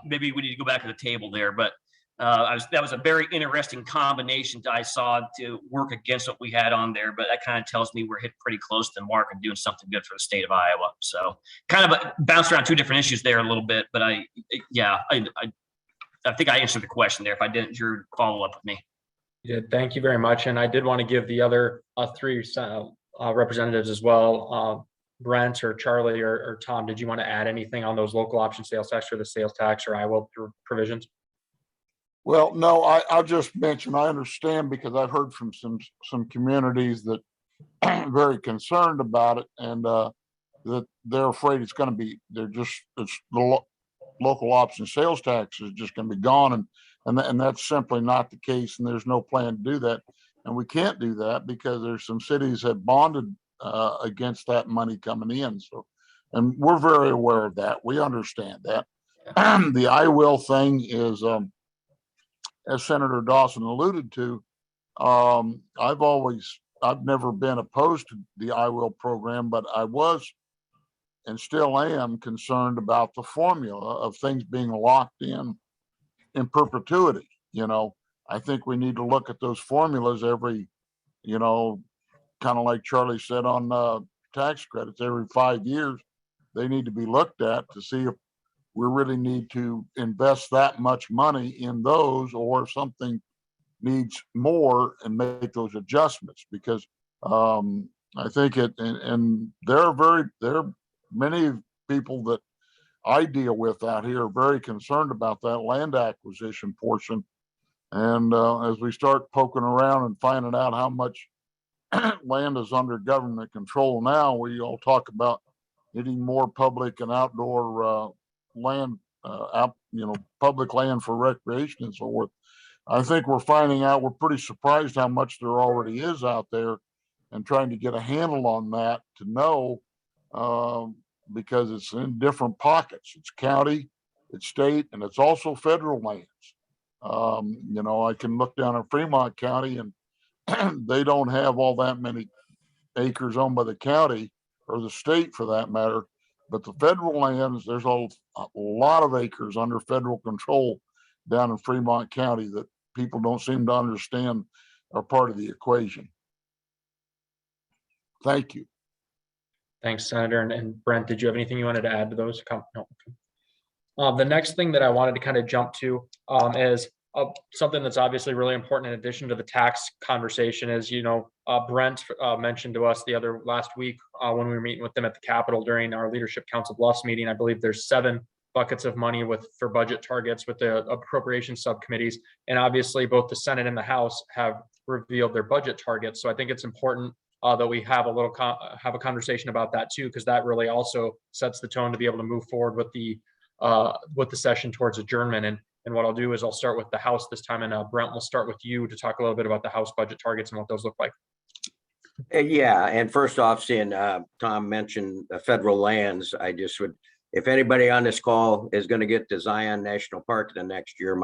maybe we need to go back to the table there. But that was a very interesting combination that I saw to work against what we had on there. But that kind of tells me we're hitting pretty close to the mark and doing something good for the state of Iowa. So kind of bounced around two different issues there a little bit. But I think I answered the question there. If I didn't, Drew, follow up with me. You did. Thank you very much. And I did want to give the other three representatives as well, Brent or Charlie or Tom, did you want to add anything on those local option sales tax or the sales tax or Iowa provisions? Well, no, I'll just mention, I understand, because I've heard from some communities that are very concerned about it, and that they're afraid it's going to be, it's the local option sales tax is just going to be gone. And that's simply not the case. And there's no plan to do that. And we can't do that because there's some cities that bonded against that money coming in. So, and we're very aware of that. We understand that. The I will thing is, as Senator Dawson alluded to, I've always I've never been opposed to the I Will program, but I was and still am concerned about the formula of things being locked in perpetuity. I think we need to look at those formulas every, kind of like Charlie said on tax credits, every 5 years. They need to be looked at to see if we really need to invest that much money in those, or if something needs more, and make those adjustments. Because I think and there are many people that I deal with out here are very concerned about that land acquisition portion. And as we start poking around and finding out how much land is under government control now, we all talk about needing more public and outdoor land, public land for recreation and so forth. I think we're finding out, we're pretty surprised how much there already is out there, and trying to get a handle on that to know, because it's in different pockets. It's county, it's state, and it's also federal lands. I can look down at Fremont County, and they don't have all that many acres owned by the county or the state for that matter. But the federal lands, there's a lot of acres under federal control down in Fremont County that people don't seem to understand are part of the equation. Thank you. Thanks, Senator. And Brent, did you have anything you wanted to add to those? No. The next thing that I wanted to kind of jump to is something that's obviously really important in addition to the tax conversation. Is, Brent mentioned to us last week when we were meeting with them at the Capitol during our Leadership Council Bluffs meeting. I believe there's 7 buckets of money for budget targets with the appropriation subcommittees, and obviously both the Senate and the House have revealed their budget targets. So I think it's important that we have a conversation about that too, because that really also sets the tone to be able to move forward with the session towards adjournment. And what I'll do is I'll start with the House this time, and Brent, will start with you to talk a little bit about the House budget targets and what those look like. Yeah, and first off, seeing Tom mention federal lands, I just would, if anybody on this call is going to get to Zion National Park the next year,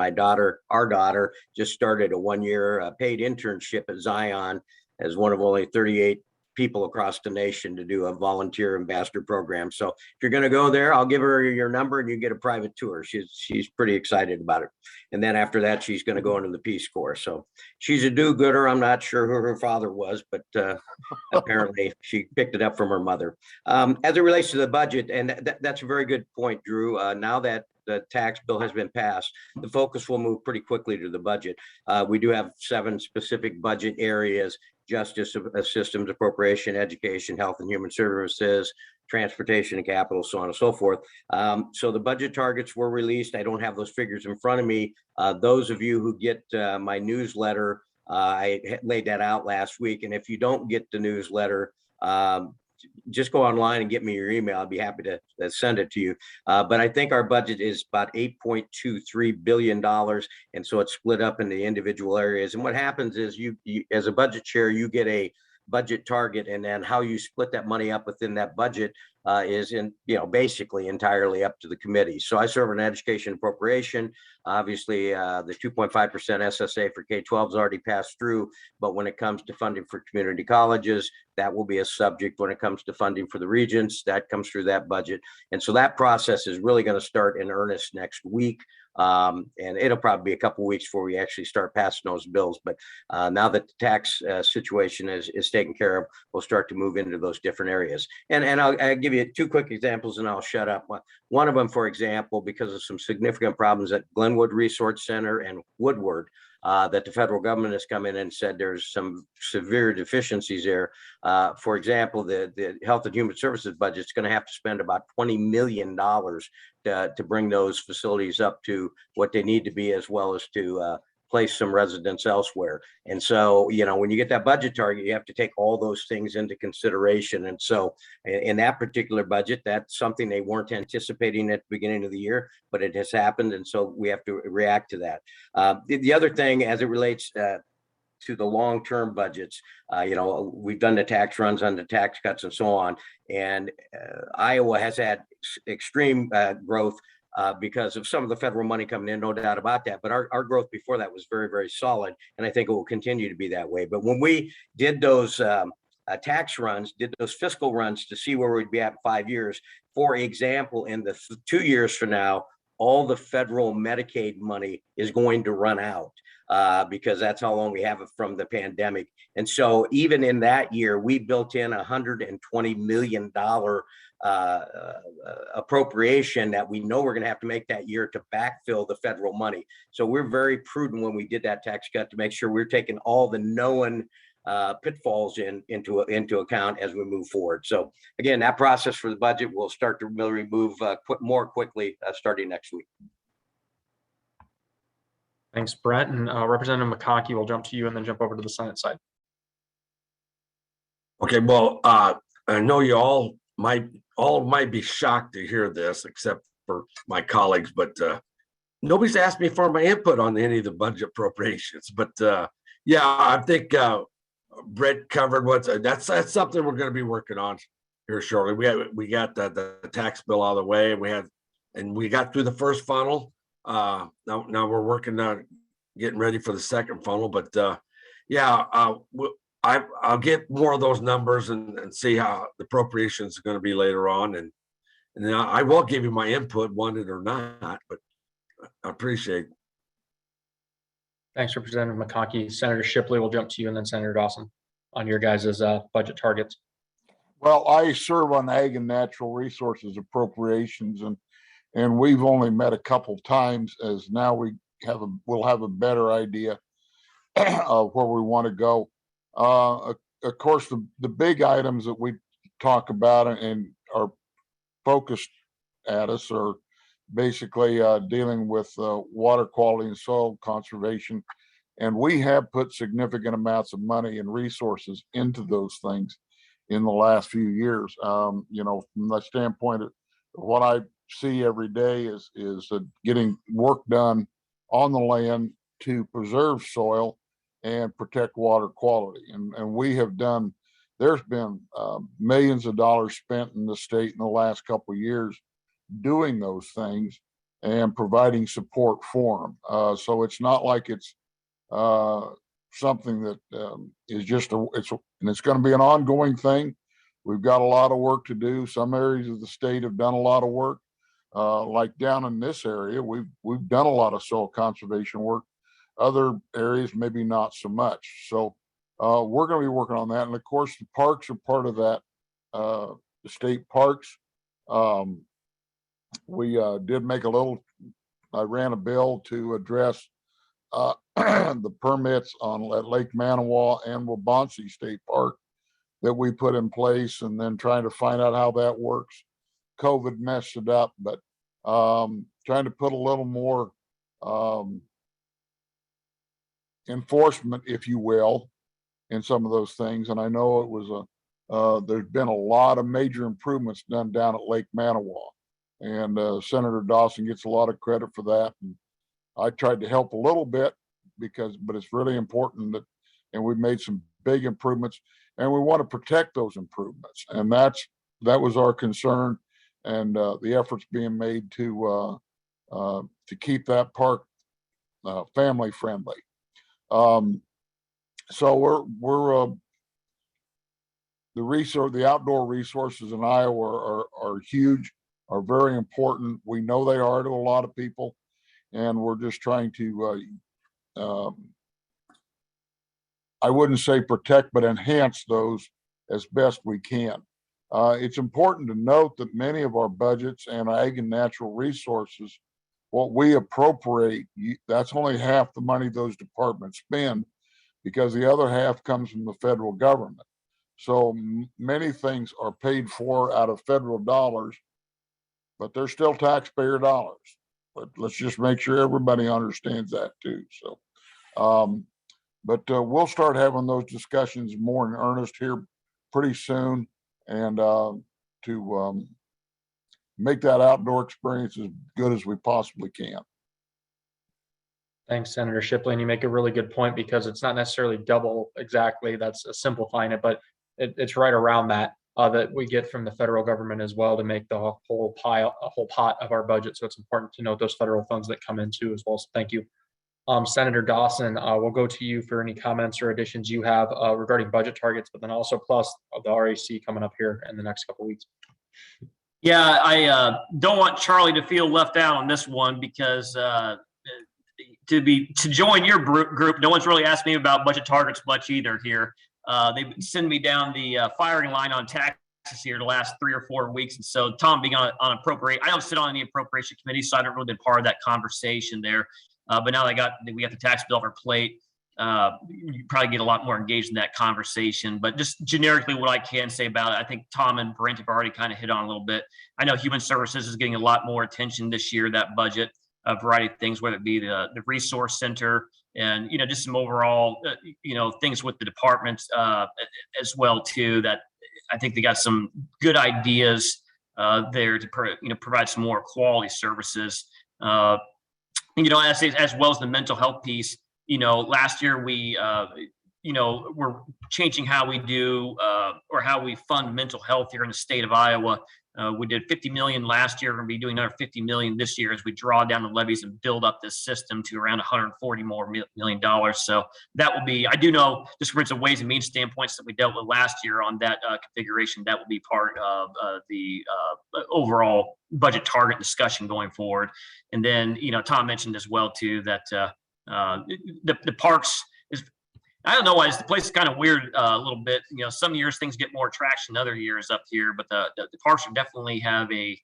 our daughter just started a 1-year paid internship at Zion as one of only 38 people across the nation to do a volunteer ambassador program. So if you're going to go there, I'll give her your number and you get a private tour. She's pretty excited about it. And then after that, she's going to go into the Peace Corps. So she's a do-gooder. I'm not sure who her father was, but apparently she picked it up from her mother. As it relates to the budget, and that's a very good point, Drew. Now that the tax bill has been passed, the focus will move pretty quickly to the budget. We do have 7 specific budget areas: justice systems, appropriation, education, health and human services, transportation and capital, so on and so forth. So the budget targets were released. I don't have those figures in front of me. Those of you who get my newsletter, I laid that out last week. And if you don't get the newsletter, just go online and get me your email. I'd be happy to send it to you. But I think our budget is about $8.23 billion. And so it's split up into individual areas. And what happens is you as a budget chair, you get a budget target, and then how you split that money up within that budget is basically entirely up to the committee. So I serve an education appropriation. Obviously, the 2.5% SSA for K-12 has already passed through, but when it comes to funding for community colleges, that will be a subject. When it comes to funding for the regions, that comes through that budget. And so that process is really going to start in earnest next week. And it'll probably be a couple of weeks before we actually start passing those bills. But now that the tax situation is taken care of, we'll start to move into those different areas. And I'll give you 2 quick examples and I'll shut up. One of them, for example, because of some significant problems at Glenwood Resource Center and Woodward, that the federal government has come in and said there's some severe deficiencies there. For example, the Health and Human Services budget is going to have to spend about $20 million to bring those facilities up to what they need to be, as well as to place some residents elsewhere. And so, when you get that budget target, you have to take all those things into consideration. And so in that particular budget, that's something they weren't anticipating at the beginning of the year, but it has happened. And so we have to react to that. The other thing, as it relates to the long-term budgets, we've done the tax runs on the tax cuts and so on. And Iowa has had extreme growth. because of some of the federal money coming in, no doubt about that. But our growth before that was very, very solid. And I think it will continue to be that way. But when we did those tax runs, did those fiscal runs to see where we'd be at in 5 years, for example, in the 2 years from now, all the federal Medicaid money is going to run out because that's how long we have it from the pandemic. And so even in that year, we built in $120 million appropriation that we know we're going to have to make that year to backfill the federal money. So we're very prudent when we did that tax cut to make sure we're taking all the known pitfalls into account as we move forward. So again, that process for the budget will start to really move more quickly starting next week. Thanks, Brett. And Representative McConkey, will jump to you and then jump over to the Senate side. Okay, well, I know you all might be shocked to hear this, except for my colleagues, but nobody's asked me for my input on any of the budget appropriations. But yeah, I think Brett covered that's something we're going to be working on here shortly. We got the tax bill out of the way, and we got through the first funnel. Now we're working on getting ready for the second funnel. But yeah, I'll get more of those numbers and see how the appropriations are going to be later on, and I will give you my input, wanted or not. But I appreciate it. Thanks, Representative McConkey. Senator Shipley, will jump to you and then Senator Dawson on your guys' budget targets. Well, I serve on Ag and Natural Resources Appropriations, and we've only met a couple times, as now we'll have a better idea of where we want to go. Of course, the big items that we talk about and are focused at us are basically dealing with water quality and soil conservation. And we have put significant amounts of money and resources into those things in the last few years. From the standpoint of what I see every day is getting work done on the land to preserve soil and protect water quality. And we have done, there's been millions of dollars spent in the state in the last couple of years doing those things and providing support for them. So it's not like it's something that is just it's going to be an ongoing thing. We've got a lot of work to do. Some areas of the state have done a lot of work. Like down in this area, we've done a lot of soil conservation work. Other areas, maybe not so much. So we're going to be working on that. And of course, the parks are part of that, the state parks. We did make I ran a bill to address the permits at Lake Manawa and Waubonsee State Park that we put in place, and then trying to find out how that works. COVID messed it up, but trying to put a little more enforcement, if you will, in some of those things. And I know it was there's been a lot of major improvements done down at Lake Manawa, and Senator Dawson gets a lot of credit for that. And I tried to help a little bit but it's really important and we've made some big improvements, and we want to protect those improvements. And that was our concern, and the efforts being made to keep that park family friendly. So we're the outdoor resources in Iowa are huge, are very important. We know they are to a lot of people, and we're just trying to I wouldn't say protect, but enhance those as best we can. It's important to note that many of our budgets and Ag and Natural Resources, what we appropriate, that's only half the money those departments spend, because the other half comes from the federal government. So many things are paid for out of federal dollars, but they're still taxpayer dollars. But let's just make sure everybody understands that too. So, but we'll start having those discussions more in earnest here pretty soon, and to make that outdoor experience as good as we possibly can. Thanks, Senator Shipley. And you make a really good point, because it's not necessarily double exactly. That's simplifying it, but it's right around that. that we get from the federal government as well to make the whole pot of our budget. So it's important to note those federal funds that come in too as well. So thank you. Senator Dawson, we'll go to you for any comments or additions you have regarding budget targets, but then also plus the RAC coming up here in the next couple of weeks. Yeah, I don't want Charlie to feel left out on this one because to join your group, no one's really asked me about budget targets much either here. They send me down the firing line on taxes here the last 3 or 4 weeks, and so Tom being on appropriate, I don't sit on any appropriation committee, so I haven't really been part of that conversation there. But now we got the tax bill on our plate. You probably get a lot more engaged in that conversation. But just generically, what I can say about it, I think Tom and Brent have already kind of hit on a little bit. I know Human Services is getting a lot more attention this year. That budget, a variety of things, whether it be the resource center and just some overall things with the departments as well too. That I think they got some good ideas there to provide some more quality services. As well as the mental health piece, last year we, we're changing how we do or how we fund mental health here in the state of Iowa. We did 50 million last year. We're going to be doing another 50 million this year as we draw down the levies and build up this system to around 140 more million dollars. So that will be, I do know, just from some ways and means standpoints that we dealt with last year on that configuration, that will be part of the overall budget target discussion going forward. And then, Tom mentioned as well too that the parks is, I don't know why the place is kind of weird a little bit. Some years things get more traction than other years up here, but the parks definitely have a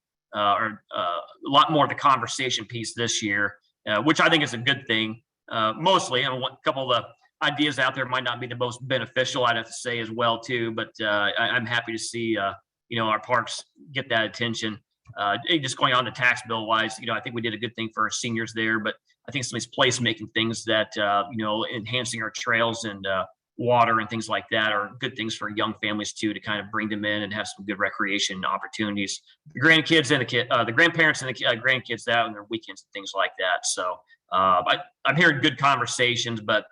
lot more of the conversation piece this year, which I think is a good thing. Mostly, a couple of the ideas out there might not be the most beneficial, I'd have to say as well too. But I'm happy to see our parks get that attention. Just going on to tax bill wise, I think we did a good thing for our seniors there, but I think some of these placemaking things that, enhancing our trails and water and things like that are good things for young families too, to kind of bring them in and have some good recreation opportunities. The grandkids and the grandparents and the grandkids out on their weekends and things like that. So I'm hearing good conversations, but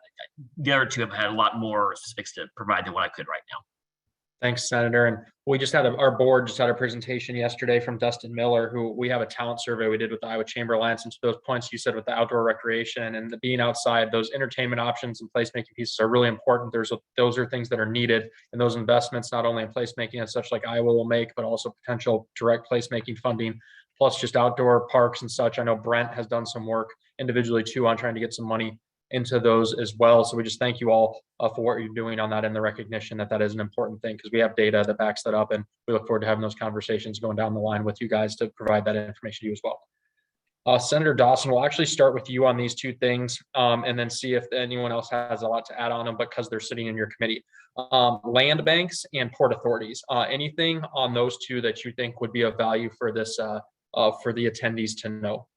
the other two have had a lot more specifics to provide than what I could right now. Thanks, Senator. And we just had our board just had a presentation yesterday from Dustin Miller, who we have a talent survey we did with the Iowa Chamber Alliance. And to those points you said with the outdoor recreation and the being outside, those entertainment options and placemaking pieces are really important. Those are things that are needed, and those investments, not only in placemaking and such like Iowa will make, but also potential direct placemaking funding, plus just outdoor parks and such. I know Brent has done some work individually too on trying to get some money into those as well. So we just thank you all for what you're doing on that and the recognition that is an important thing, because we have data that backs that up, and we look forward to having those conversations going down the line with you guys to provide that information to you as well. Senator Dawson, we'll actually start with you on these two things and then see if anyone else has a lot to add on them because they're sitting in your committee. Land banks and port authorities, anything on those two that you think would be of value for this for the attendees to know?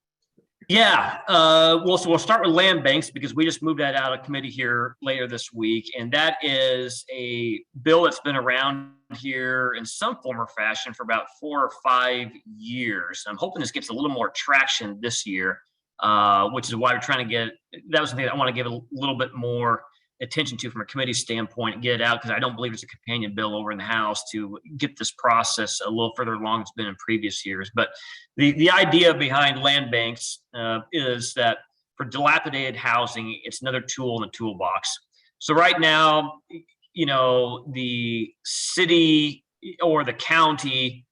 Yeah, so we'll start with land banks because we just moved that out of committee here later this week. And that is a bill that's been around here in some form or fashion for about 4 or 5 years. I'm hoping this gets a little more traction this year, which is why we're trying to that was something I want to give a little bit more attention to from a committee standpoint and get it out, because I don't believe it's a companion bill over in the House to get this process a little further along than it's been in previous years. But the idea behind land banks is that for dilapidated housing, it's another tool in the toolbox. So right now, the city or the county,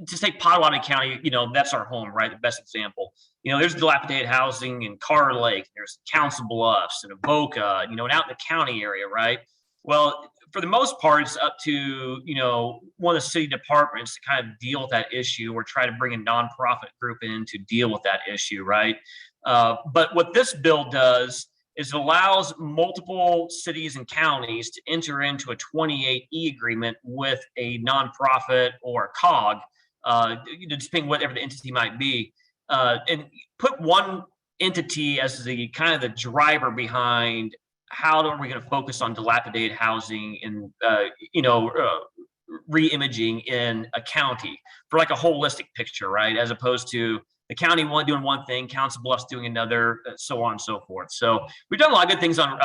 just take Potawatomi County, that's our home, right? The best example. There's dilapidated housing in Carr Lake, there's Council Bluffs and Avoca, and out in the county area, right? Well, for the most part, it's up to, one of the city departments to kind of deal with that issue or try to bring a nonprofit group in to deal with that issue, right? But what this bill does is it allows multiple cities and counties to enter into a 28E agreement with a nonprofit or a COG, depending whatever the entity might be, and put one entity as the kind of the driver behind how are we going to focus on dilapidated housing and re-imaging in a county for like a holistic picture, right? As opposed to the county doing one thing, Council Bluffs doing another, so on and so forth. So we've done a lot of good things on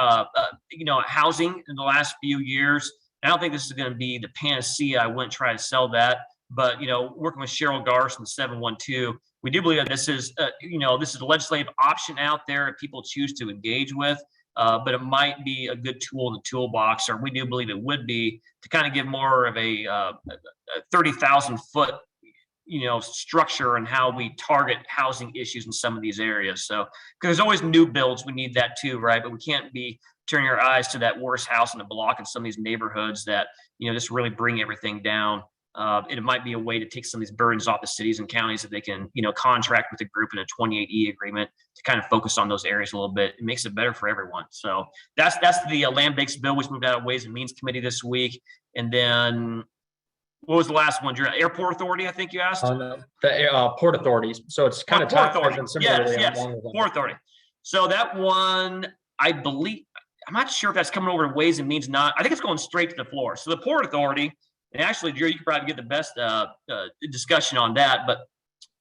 housing in the last few years. And I don't think this is going to be the panacea. I wouldn't try to sell that, but working with Cheryl Garson, 712, we do believe that this is this is a legislative option out there if people choose to engage with. But it might be a good tool in the toolbox, or we do believe it would be, to kind of give more of a 30,000 foot structure and how we target housing issues in some of these areas. So, because there's always new builds, we need that too, right? But we can't be turning our eyes to that worst house in the block in some of these neighborhoods that just really bring everything down. It might be a way to take some of these burdens off the cities and counties that they can contract with a group in a 28E agreement to kind of focus on those areas a little bit. It makes it better for everyone. So that's the land-based bill, which moved out of Ways and Means Committee this week. And then what was the last one, Drew? Airport Authority, I think you asked? The Port Authorities. So it's kind of Port Authority. Yes. along with them. Port Authority. So that one, I believe, I'm not sure if that's coming over to Ways and Means. Not. I think it's going straight to the floor. So the Port Authority, and actually, Drew, you could probably get the best discussion on that. But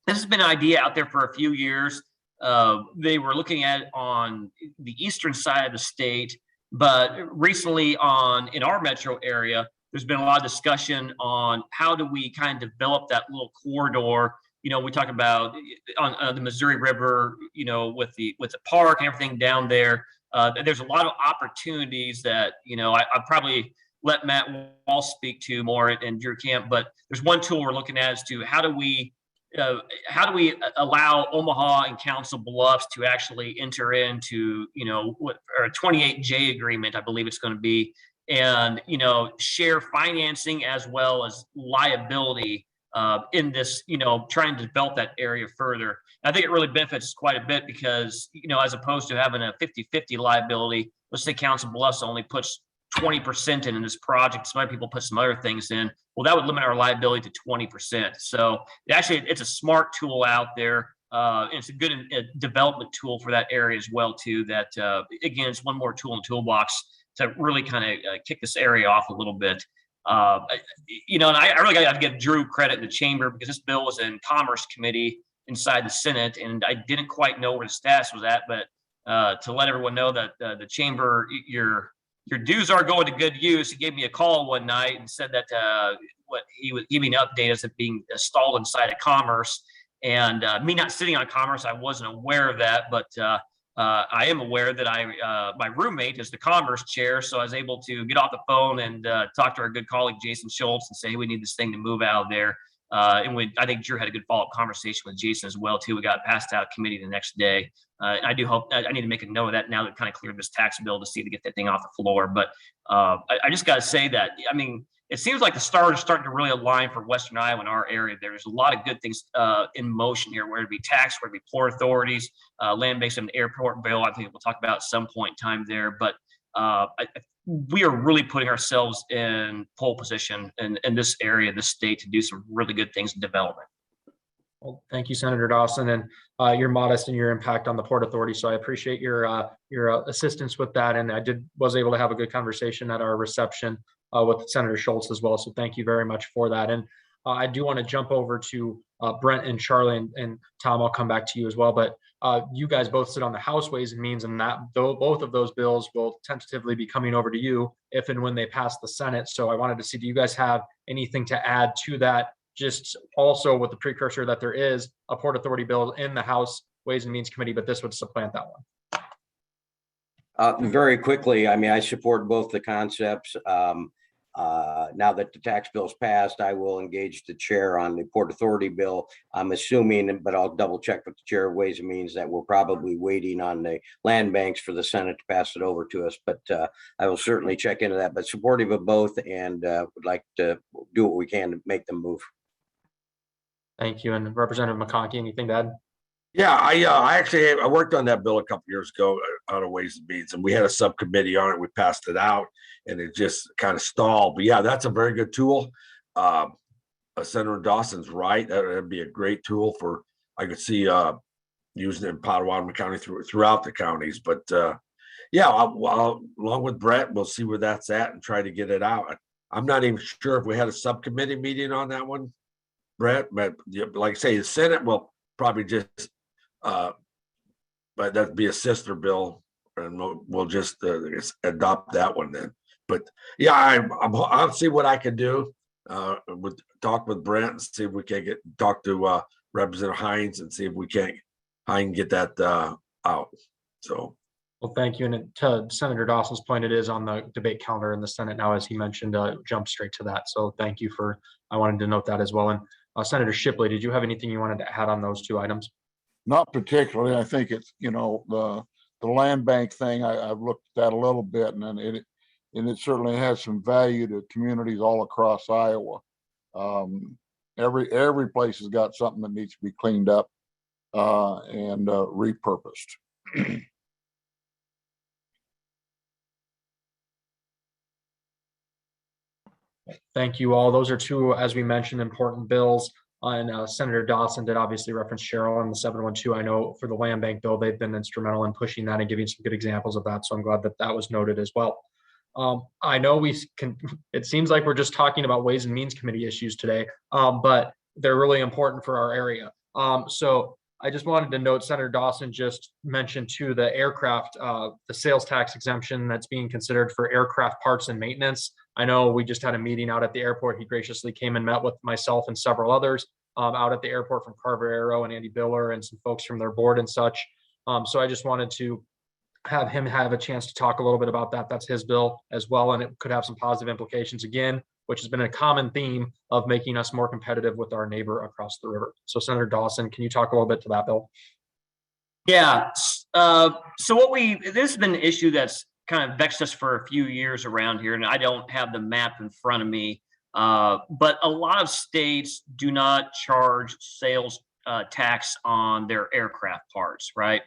this has been an idea out there for a few years. They were looking at it on the eastern side of the state, but recently in our metro area, there's been a lot of discussion on how do we kind of develop that little corridor. We talk about on the Missouri River, with the park and everything down there. There's a lot of opportunities that I probably let Matt Wall speak to more and Drew Camp, but there's one tool we're looking at as to how do we allow Omaha and Council Bluffs to actually enter into a 28J agreement, I believe it's going to be, and share financing as well as liability in this, trying to develop that area further. I think it really benefits quite a bit because as opposed to having a 50-50 liability, let's say Council Bluffs only puts 20% in this project. Some other people put some other things in. Well, that would limit our liability to 20%. So it's a smart tool out there. And it's a good development tool for that area as well too. That again, it's one more tool in the toolbox to really kind of kick this area off a little bit. And I really got to give Drew credit in the chamber because this bill was in Commerce Committee inside the Senate, and I didn't quite know where the status was at. But to let everyone know that the chamber, your dues are going to good use. He gave me a call one night and said that what he would give me an update as it being stalled inside of Commerce. And me not sitting on Commerce, I wasn't aware of that, but I am aware that my roommate is the Commerce chair, so I was able to get off the phone and talk to our good colleague Jason Schultz and say, hey, we need this thing to move out of there. And I think Drew had a good follow-up conversation with Jason as well too. We got passed out of committee the next day. I do hope I need to make a note of that now that kind of cleared this tax bill to see to get that thing off the floor. But I just got to say that, it seems like the stars are starting to really align for Western Iowa in our area. There's a lot of good things in motion here, whether it be tax, whether it be port authorities, land-based and airport bill. I think we'll talk about at some point in time there. But we are really putting ourselves in pole position in this area, this state, to do some really good things in development. Well, thank you, Senator Dawson, and you're modest in your impact on the Port Authority. So I appreciate your assistance with that. And I was able to have a good conversation at our reception with Senator Schultz as well. So thank you very much for that. And I do want to jump over to Brent and Charlie, and Tom, I'll come back to you as well. But you guys both sit on the House Ways and Means, and that both of those bills will tentatively be coming over to you if and when they pass the Senate. So I wanted to see, do you guys have anything to add to that? Just also with the precursor that there is a Port Authority bill in the House Ways and Means Committee, but this would supplant that one. Very quickly, I support both the concepts. Now that the tax bill's passed, I will engage the chair on the Port Authority bill. I'm assuming, but I'll double check with the chair of Ways and Means, that we're probably waiting on the land banks for the Senate to pass it over to us. But I will certainly check into that, but supportive of both, and would like to do what we can to make them move. Thank you. And Representative McConkey, anything to add? Yeah, I worked on that bill a couple years ago out of Ways and Means, and we had a subcommittee on it. We passed it out, and it just kind of stalled. But yeah, that's a very good tool. Senator Dawson's right. That'd be a great tool for. I could see using it in Potawatomi County throughout the counties. But yeah, along with Brett, we'll see where that's at and try to get it out. I'm not even sure if we had a subcommittee meeting on that one, Brett. But like I say, the Senate will probably just. But that'd be a sister bill, and we'll just adopt that one then. But yeah, I'll see what I can do. Talk with Brent and see if we can talk to Representative Hines and see if I can get that out. So. Well, thank you. And to Senator Dawson's point, it is on the debate calendar in the Senate now, as he mentioned, jump straight to that. So thank you I wanted to note that as well. And Senator Shipley, did you have anything you wanted to add on those two items? Not particularly. I think it's, the land bank thing, I've looked at that a little bit, and it certainly has some value to communities all across Iowa. Every place has got something that needs to be cleaned up and repurposed. Thank you all. Those are two, as we mentioned, important bills. And Senator Dawson did obviously reference Cheryl on the 712. I know for the land bank bill, they've been instrumental in pushing that and giving some good examples of that. So I'm glad that was noted as well. I know it seems like we're just talking about Ways and Means Committee issues today, but they're really important for our area. So I just wanted to note, Senator Dawson just mentioned too, the aircraft, the sales tax exemption that's being considered for aircraft parts and maintenance. I know we just had a meeting out at the airport. He graciously came and met with myself and several others out at the airport from Carver Aero and Andy Biller and some folks from their board and such. So I just wanted to have him have a chance to talk a little bit about that. That's his bill as well, and it could have some positive implications again, which has been a common theme of making us more competitive with our neighbor across the river. So Senator Dawson, can you talk a little bit to that bill? Yeah. So this has been an issue that's kind of vexed us for a few years around here, and I don't have the map in front of me, but a lot of states do not charge sales tax on their aircraft parts, right?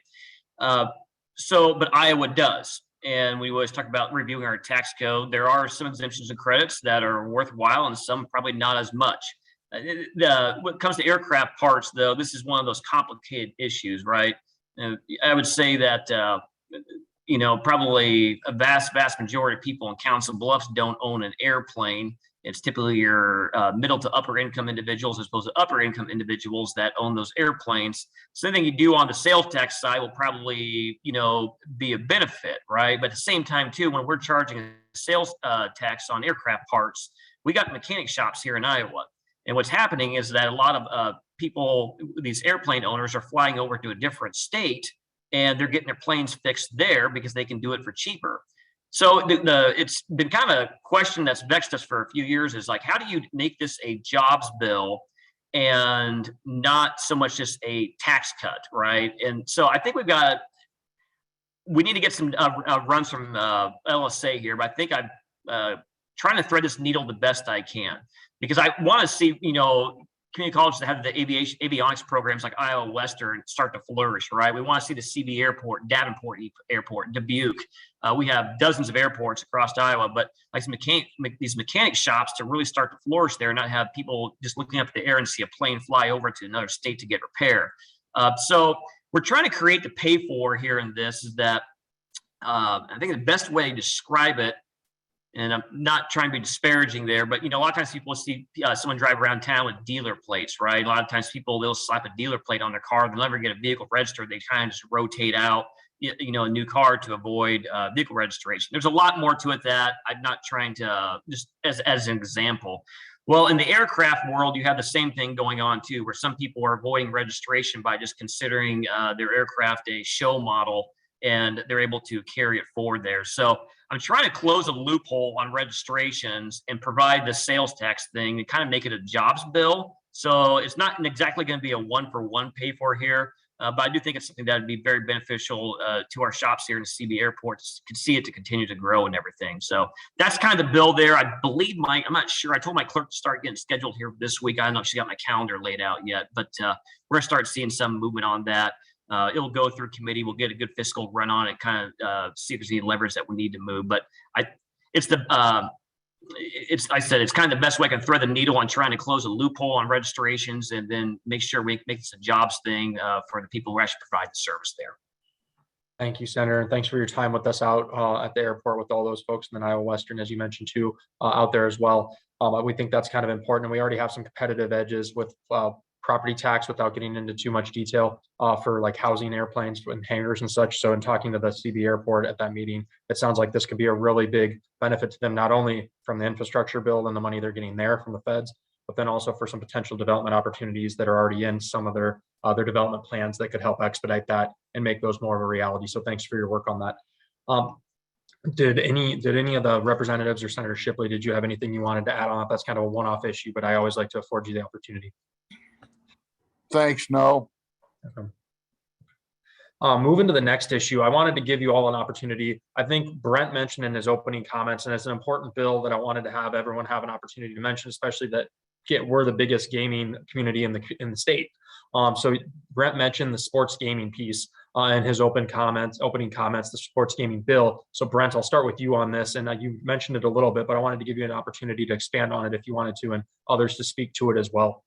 But Iowa does. And we always talk about reviewing our tax code. There are some exemptions and credits that are worthwhile and some probably not as much. When it comes to aircraft parts, though, this is one of those complicated issues, right? I would say that, probably a vast majority of people in Council Bluffs don't own an airplane. It's typically your middle to upper income individuals as opposed to upper income individuals that own those airplanes. So anything you do on the sales tax side will probably, be a benefit, right? But at the same time, too, when we're charging a sales tax on aircraft parts, we got mechanic shops here in Iowa. And what's happening is that a lot of people, these airplane owners, are flying over to a different state and they're getting their planes fixed there because they can do it for cheaper. So it's been kind of a question that's vexed us for a few years, is like, how do you make this a jobs bill and not so much just a tax cut, right? And so I think we need to get some runs from LSA here, but I think I'm trying to thread this needle the best I can, because I want to see, community colleges that have the avionics programs like Iowa Western start to flourish, right? We want to see the CB Airport, Davenport Airport, Dubuque. We have dozens of airports across Iowa, but like these mechanic shops to really start to flourish there, and not have people just looking up at the air and see a plane fly over to another state to get repair. So we're trying to create the pay for here in this is that I think the best way to describe it, and I'm not trying to be disparaging there, but a lot of times people see someone drive around town with dealer plates, right? A lot of times they'll slap a dealer plate on their car. They'll never get a vehicle registered. They kind of just rotate out, a new car to avoid vehicle registration. There's a lot more to it that I'm not trying to just as an example. Well, in the aircraft world, you have the same thing going on too, where some people are avoiding registration by just considering their aircraft a show model, and they're able to carry it forward there. So I'm trying to close a loophole on registrations and provide the sales tax thing and kind of make it a jobs bill. So it's not exactly going to be a one-for-one pay for here, but I do think it's something that would be very beneficial to our shops here in the CB airports to see it to continue to grow and everything. So that's kind of the bill there. I believe I'm not sure. I told my clerk to start getting scheduled here this week. I don't know if she got my calendar laid out yet, but we're going to start seeing some movement on that. It'll go through committee. We'll get a good fiscal run on it, kind of see if there's any levers that we need to move. But it's kind of the best way I can thread the needle on trying to close a loophole on registrations, and then make sure we make this a jobs thing for the people who actually provide the service there. Thank you, Senator. And thanks for your time with us out at the airport with all those folks in the Iowa Western, as you mentioned too, out there as well. We think that's kind of important. And we already have some competitive edges with property tax without getting into too much detail for like housing airplanes and hangars and such. So in talking to the CB airport at that meeting, it sounds like this could be a really big benefit to them, not only from the infrastructure bill and the money they're getting there from the feds, but then also for some potential development opportunities that are already in some of their development plans that could help expedite that and make those more of a reality. So thanks for your work on that. Did any of the representatives or Senator Shipley, did you have anything you wanted to add on? That's kind of a one-off issue, but I always like to afford you the opportunity. Thanks, no. Okay. Moving to the next issue, I wanted to give you all an opportunity. I think Brent mentioned in his opening comments, and it's an important bill that I wanted to have everyone have an opportunity to mention, especially that we're the biggest gaming community in the state. So Brent mentioned the sports gaming piece in his opening comments, the sports gaming bill. So Brent, I'll start with you on this, and you mentioned it a little bit, but I wanted to give you an opportunity to expand on it if you wanted to, and others to speak to it as well.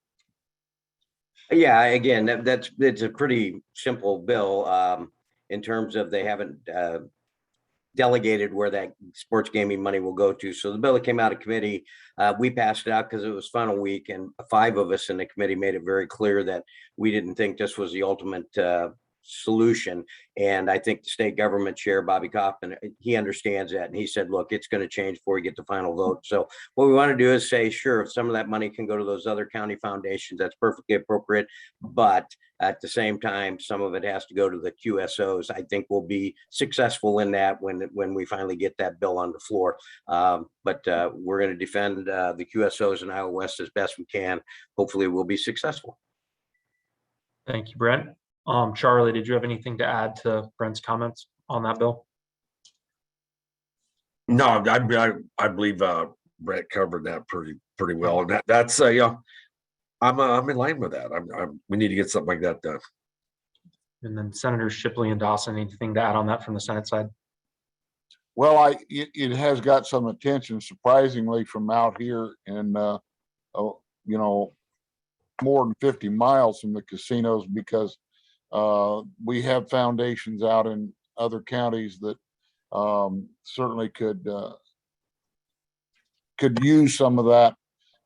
Yeah, again, it's a pretty simple bill in terms of they haven't delegated where that sports gaming money will go to. So the bill that came out of committee, we passed it out because it was final week, and 5 of us in the committee made it very clear that we didn't think this was the ultimate solution. And I think the state government chair, Bobby Kaufman, he understands that. And he said, look, it's going to change before we get the final vote. So what we want to do is say, sure, if some of that money can go to those other county foundations, that's perfectly appropriate. But at the same time, some of it has to go to the QSOs. I think we'll be successful in that when we finally get that bill on the floor. But we're going to defend the QSOs in Iowa West as best we can. Hopefully we'll be successful. Thank you, Brent. Charlie, did you have anything to add to Brent's comments on that bill? No, I believe Brett covered that pretty well, and that's yeah, I'm in line with that. We need to get something like that done. And then Senators Shipley and Dawson, anything to add on that from the Senate side? Well, it has got some attention, surprisingly, from out here in more than 50 miles from the casinos, because we have foundations out in other counties that certainly could use some of that,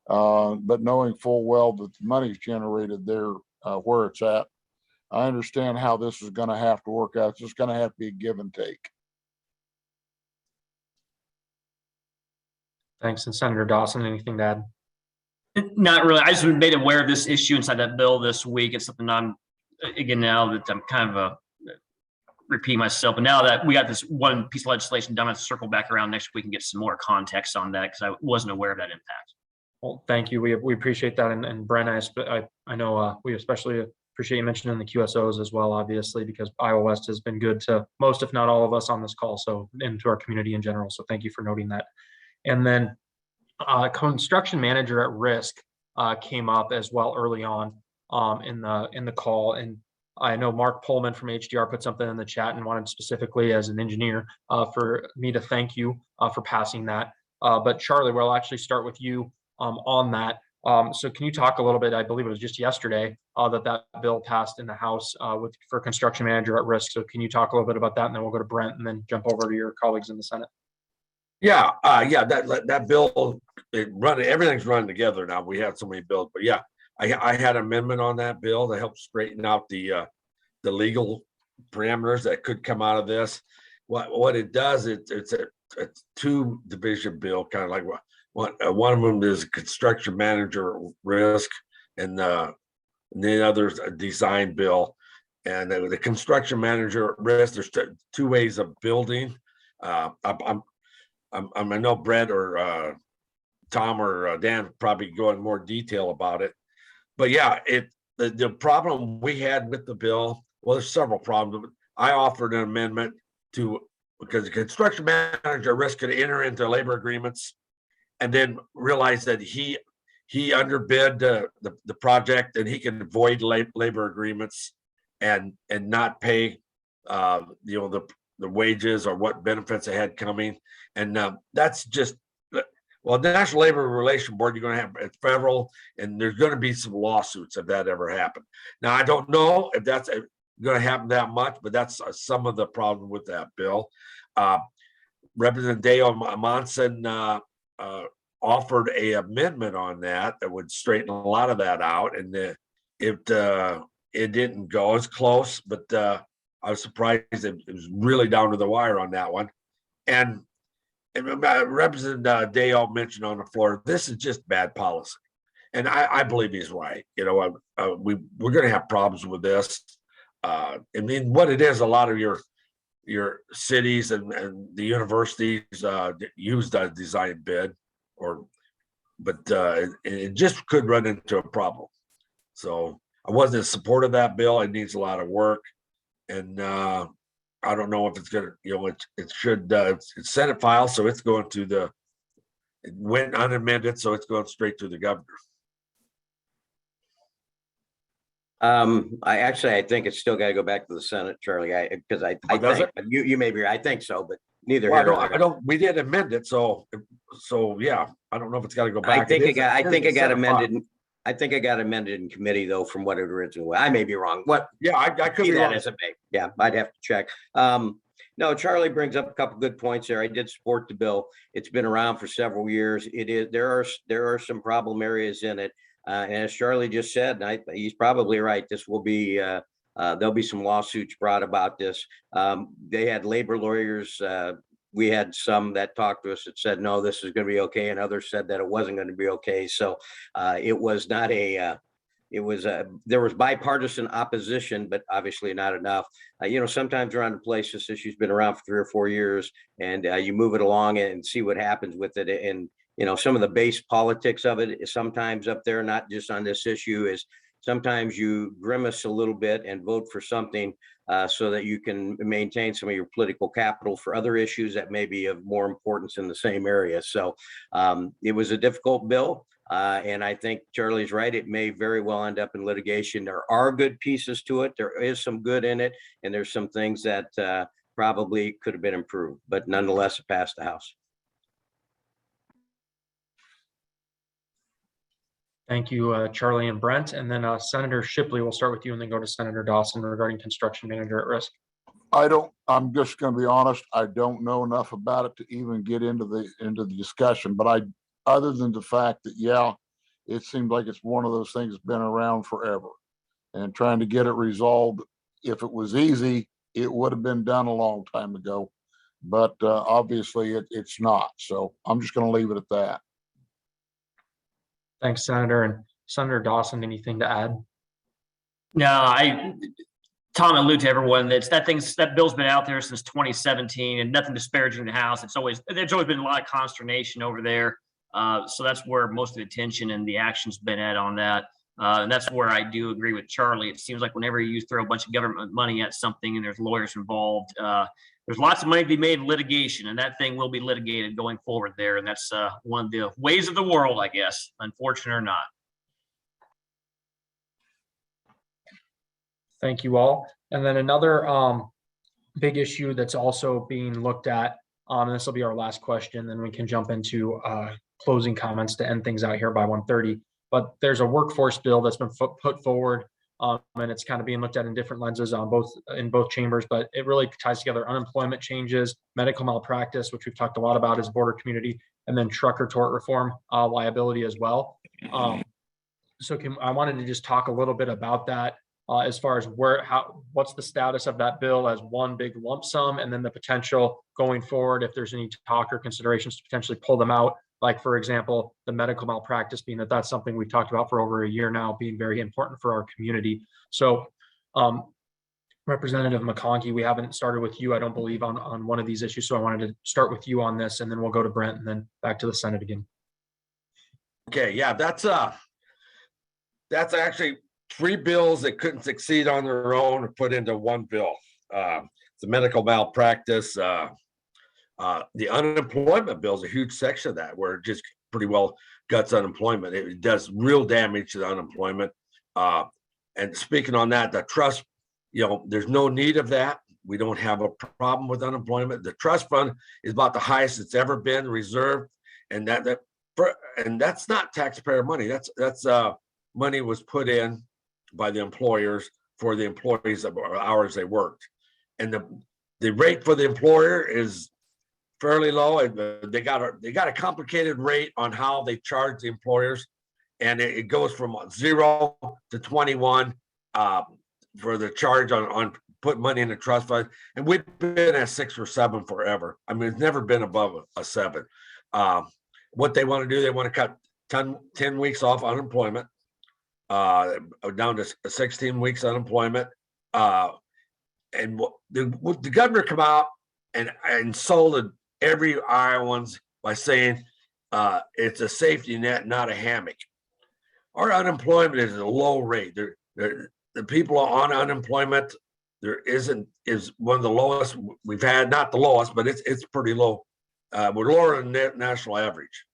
but knowing full well that the money's generated there where it's at, I understand how this is going to have to work out. It's just going to have to be a give and take. Thanks. And Senator Dawson, anything to add? Not really. I just been made aware of this issue inside that bill this week. It's something again, now that I'm kind of repeating myself, but now that we got this one piece of legislation done, I'll circle back around next week and get some more context on that, because I wasn't aware of that impact. Well, thank you. We appreciate that. And Brent, I know we especially appreciate you mentioning the QSOs as well, obviously, because Iowa West has been good to most, if not all of us on this call, so, and to our community in general. So thank you for noting that. And then construction manager at risk came up as well early on in the call. And I know Mark Pullman from HDR put something in the chat and wanted specifically as an engineer for me to thank you for passing that. But Charlie, we'll actually start with you on that. So can you talk a little bit? I believe it was just yesterday that bill passed in the House for construction manager at risk. So can you talk a little bit about that, and then we'll go to Brent and then jump over to your colleagues in the Senate. Yeah, that bill, everything's running together now. We have so many bills, but yeah, I had an amendment on that bill to help straighten out the legal parameters that could come out of this. What it does, it's a 2-division bill, kind of like one of them is construction manager risk, and the other's a design bill. And the construction manager risk, there's 2 ways of building. I know Brett or Tom or Dan probably go in more detail about it, but yeah, the problem we had with the bill, well, there's several problems. I offered an amendment because the construction manager risk could enter into labor agreements and then realize that he underbid the project, and he can void labor agreements and not pay the wages or what benefits they had coming. And that's just, well, the National Labor Relations Board, you're going to have, it's federal, and there's going to be some lawsuits if that ever happened. Now, I don't know if that's going to happen that much, but that's some of the problem with that bill. Representative Dale Monson offered a amendment on that would straighten a lot of that out. And it didn't go as close, but I was surprised it was really down to the wire on that one. And Representative Dale mentioned on the floor, this is just bad policy. And I believe he's right. You know, we're going to have problems with this. I mean, what it is, a lot of your cities and the universities use the design bid, but it just could run into a problem. So I wasn't in support of that bill. It needs a lot of work, and I don't know if it's gonna, it should. It's Senate file, so it's going to it went unamended, so it's going straight to the governor. I think it's still got to go back to the Senate, Charlie. Because I think you may be right. I think so, but neither here nor there. I don't. We did amend it, so yeah. I don't know if it's got to go back. I think it got amended. I think it got amended in committee though, from what it originally was. I may be wrong. What? Yeah, I could be wrong. As it may. Yeah, I'd have to check. No, Charlie brings up a couple good points there. I did support the bill. It's been around for several years. It is there are some problem areas in it. And as Charlie just said, he's probably right. This will be there'll be some lawsuits brought about this. They had labor lawyers. We had some that talked to us that said, no, this is going to be okay. And others said that it wasn't going to be okay. So it was not there was bipartisan opposition, but obviously not enough. Sometimes around the place, this issue's been around for 3 or 4 years, and you move it along and see what happens with it. And some of the base politics of it is sometimes up there, not just on this issue, is sometimes you grimace a little bit and vote for something so that you can maintain some of your political capital for other issues that may be of more importance in the same area. So it was a difficult bill. And I think Charlie's right. It may very well end up in litigation. There are good pieces to it. There is some good in it. And there's some things that probably could have been improved, but nonetheless, it passed the House. Thank you, Charlie and Brent. And then Senator Shipley, we'll start with you and then go to Senator Dawson regarding construction manager at risk. I'm just going to be honest. I don't know enough about it to even get into the discussion, but other than the fact that, yeah, it seems like it's one of those things that's been around forever, and trying to get it resolved. If it was easy, it would have been done a long time ago, but obviously it's not. So I'm just going to leave it at that. Thanks, Senator. And Senator Dawson, anything to add? No, Tom alluded to everyone that bill's been out there since 2017, and nothing disparaging the House. There's always been a lot of consternation over there. So that's where most of the attention and the action's been at on that. And that's where I do agree with Charlie. It seems like whenever you throw a bunch of government money at something and there's lawyers involved, there's lots of money to be made in litigation, and that thing will be litigated going forward there. And that's one of the ways of the world, I guess, unfortunate or not. Thank you all. And then another big issue that's also being looked at, and this will be our last question, then we can jump into closing comments to end things out here by 1:30. But there's a workforce bill that's been put forward, and it's kind of being looked at in different lenses in both chambers, but it really ties together unemployment changes, medical malpractice, which we've talked a lot about as border community, and then trucker tort reform liability as well. So I wanted to just talk a little bit about that as far as what's the status of that bill as one big lump sum, and then the potential going forward, if there's any talk or considerations to potentially pull them out. Like, for example, the medical malpractice, being that's something we've talked about for over a year now, being very important for our community. So Representative McConkey, we haven't started with you, I don't believe, on one of these issues. So I wanted to start with you on this, and then we'll go to Brent and then back to the Senate again. Okay, yeah, that's actually 3 bills that couldn't succeed on their own or put into one bill. The medical malpractice, the unemployment bill is a huge section of that, where it just pretty well guts unemployment. It does real damage to the unemployment. And speaking on that, the trust, there's no need of that. We don't have a problem with unemployment. The trust fund is about the highest it's ever been reserved, and that's not taxpayer money. That's money was put in by the employers for the employees of hours they worked, and the rate for the employer is fairly low. And they got a complicated rate on how they charge the employers, and it goes from 0 to 21 for the charge on put money in the trust fund. And we've been at 6 or 7 forever. I mean, it's never been above a 7. What they want to do, they want to cut 10 weeks off unemployment, down to 16 weeks unemployment. And the governor come out and insulted every Iowans by saying it's a safety net, not a hammock. Our unemployment is at a low rate. The people on unemployment is one of the lowest we've had. Not the lowest, but it's pretty low. We're lower than the national average.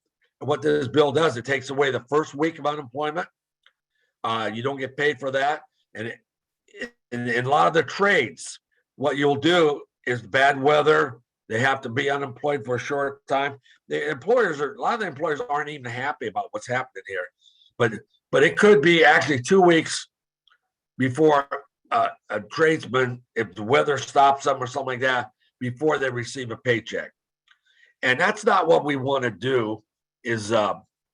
And what this bill does, it takes away the first week of unemployment. You don't get paid for that, and in a lot of the trades, what you'll do is bad weather. They have to be unemployed for a short time. A lot of the employers aren't even happy about what's happening here, but it could be actually 2 weeks before a tradesman, if the weather stops them or something like that, before they receive a paycheck. And that's not what we want to do, is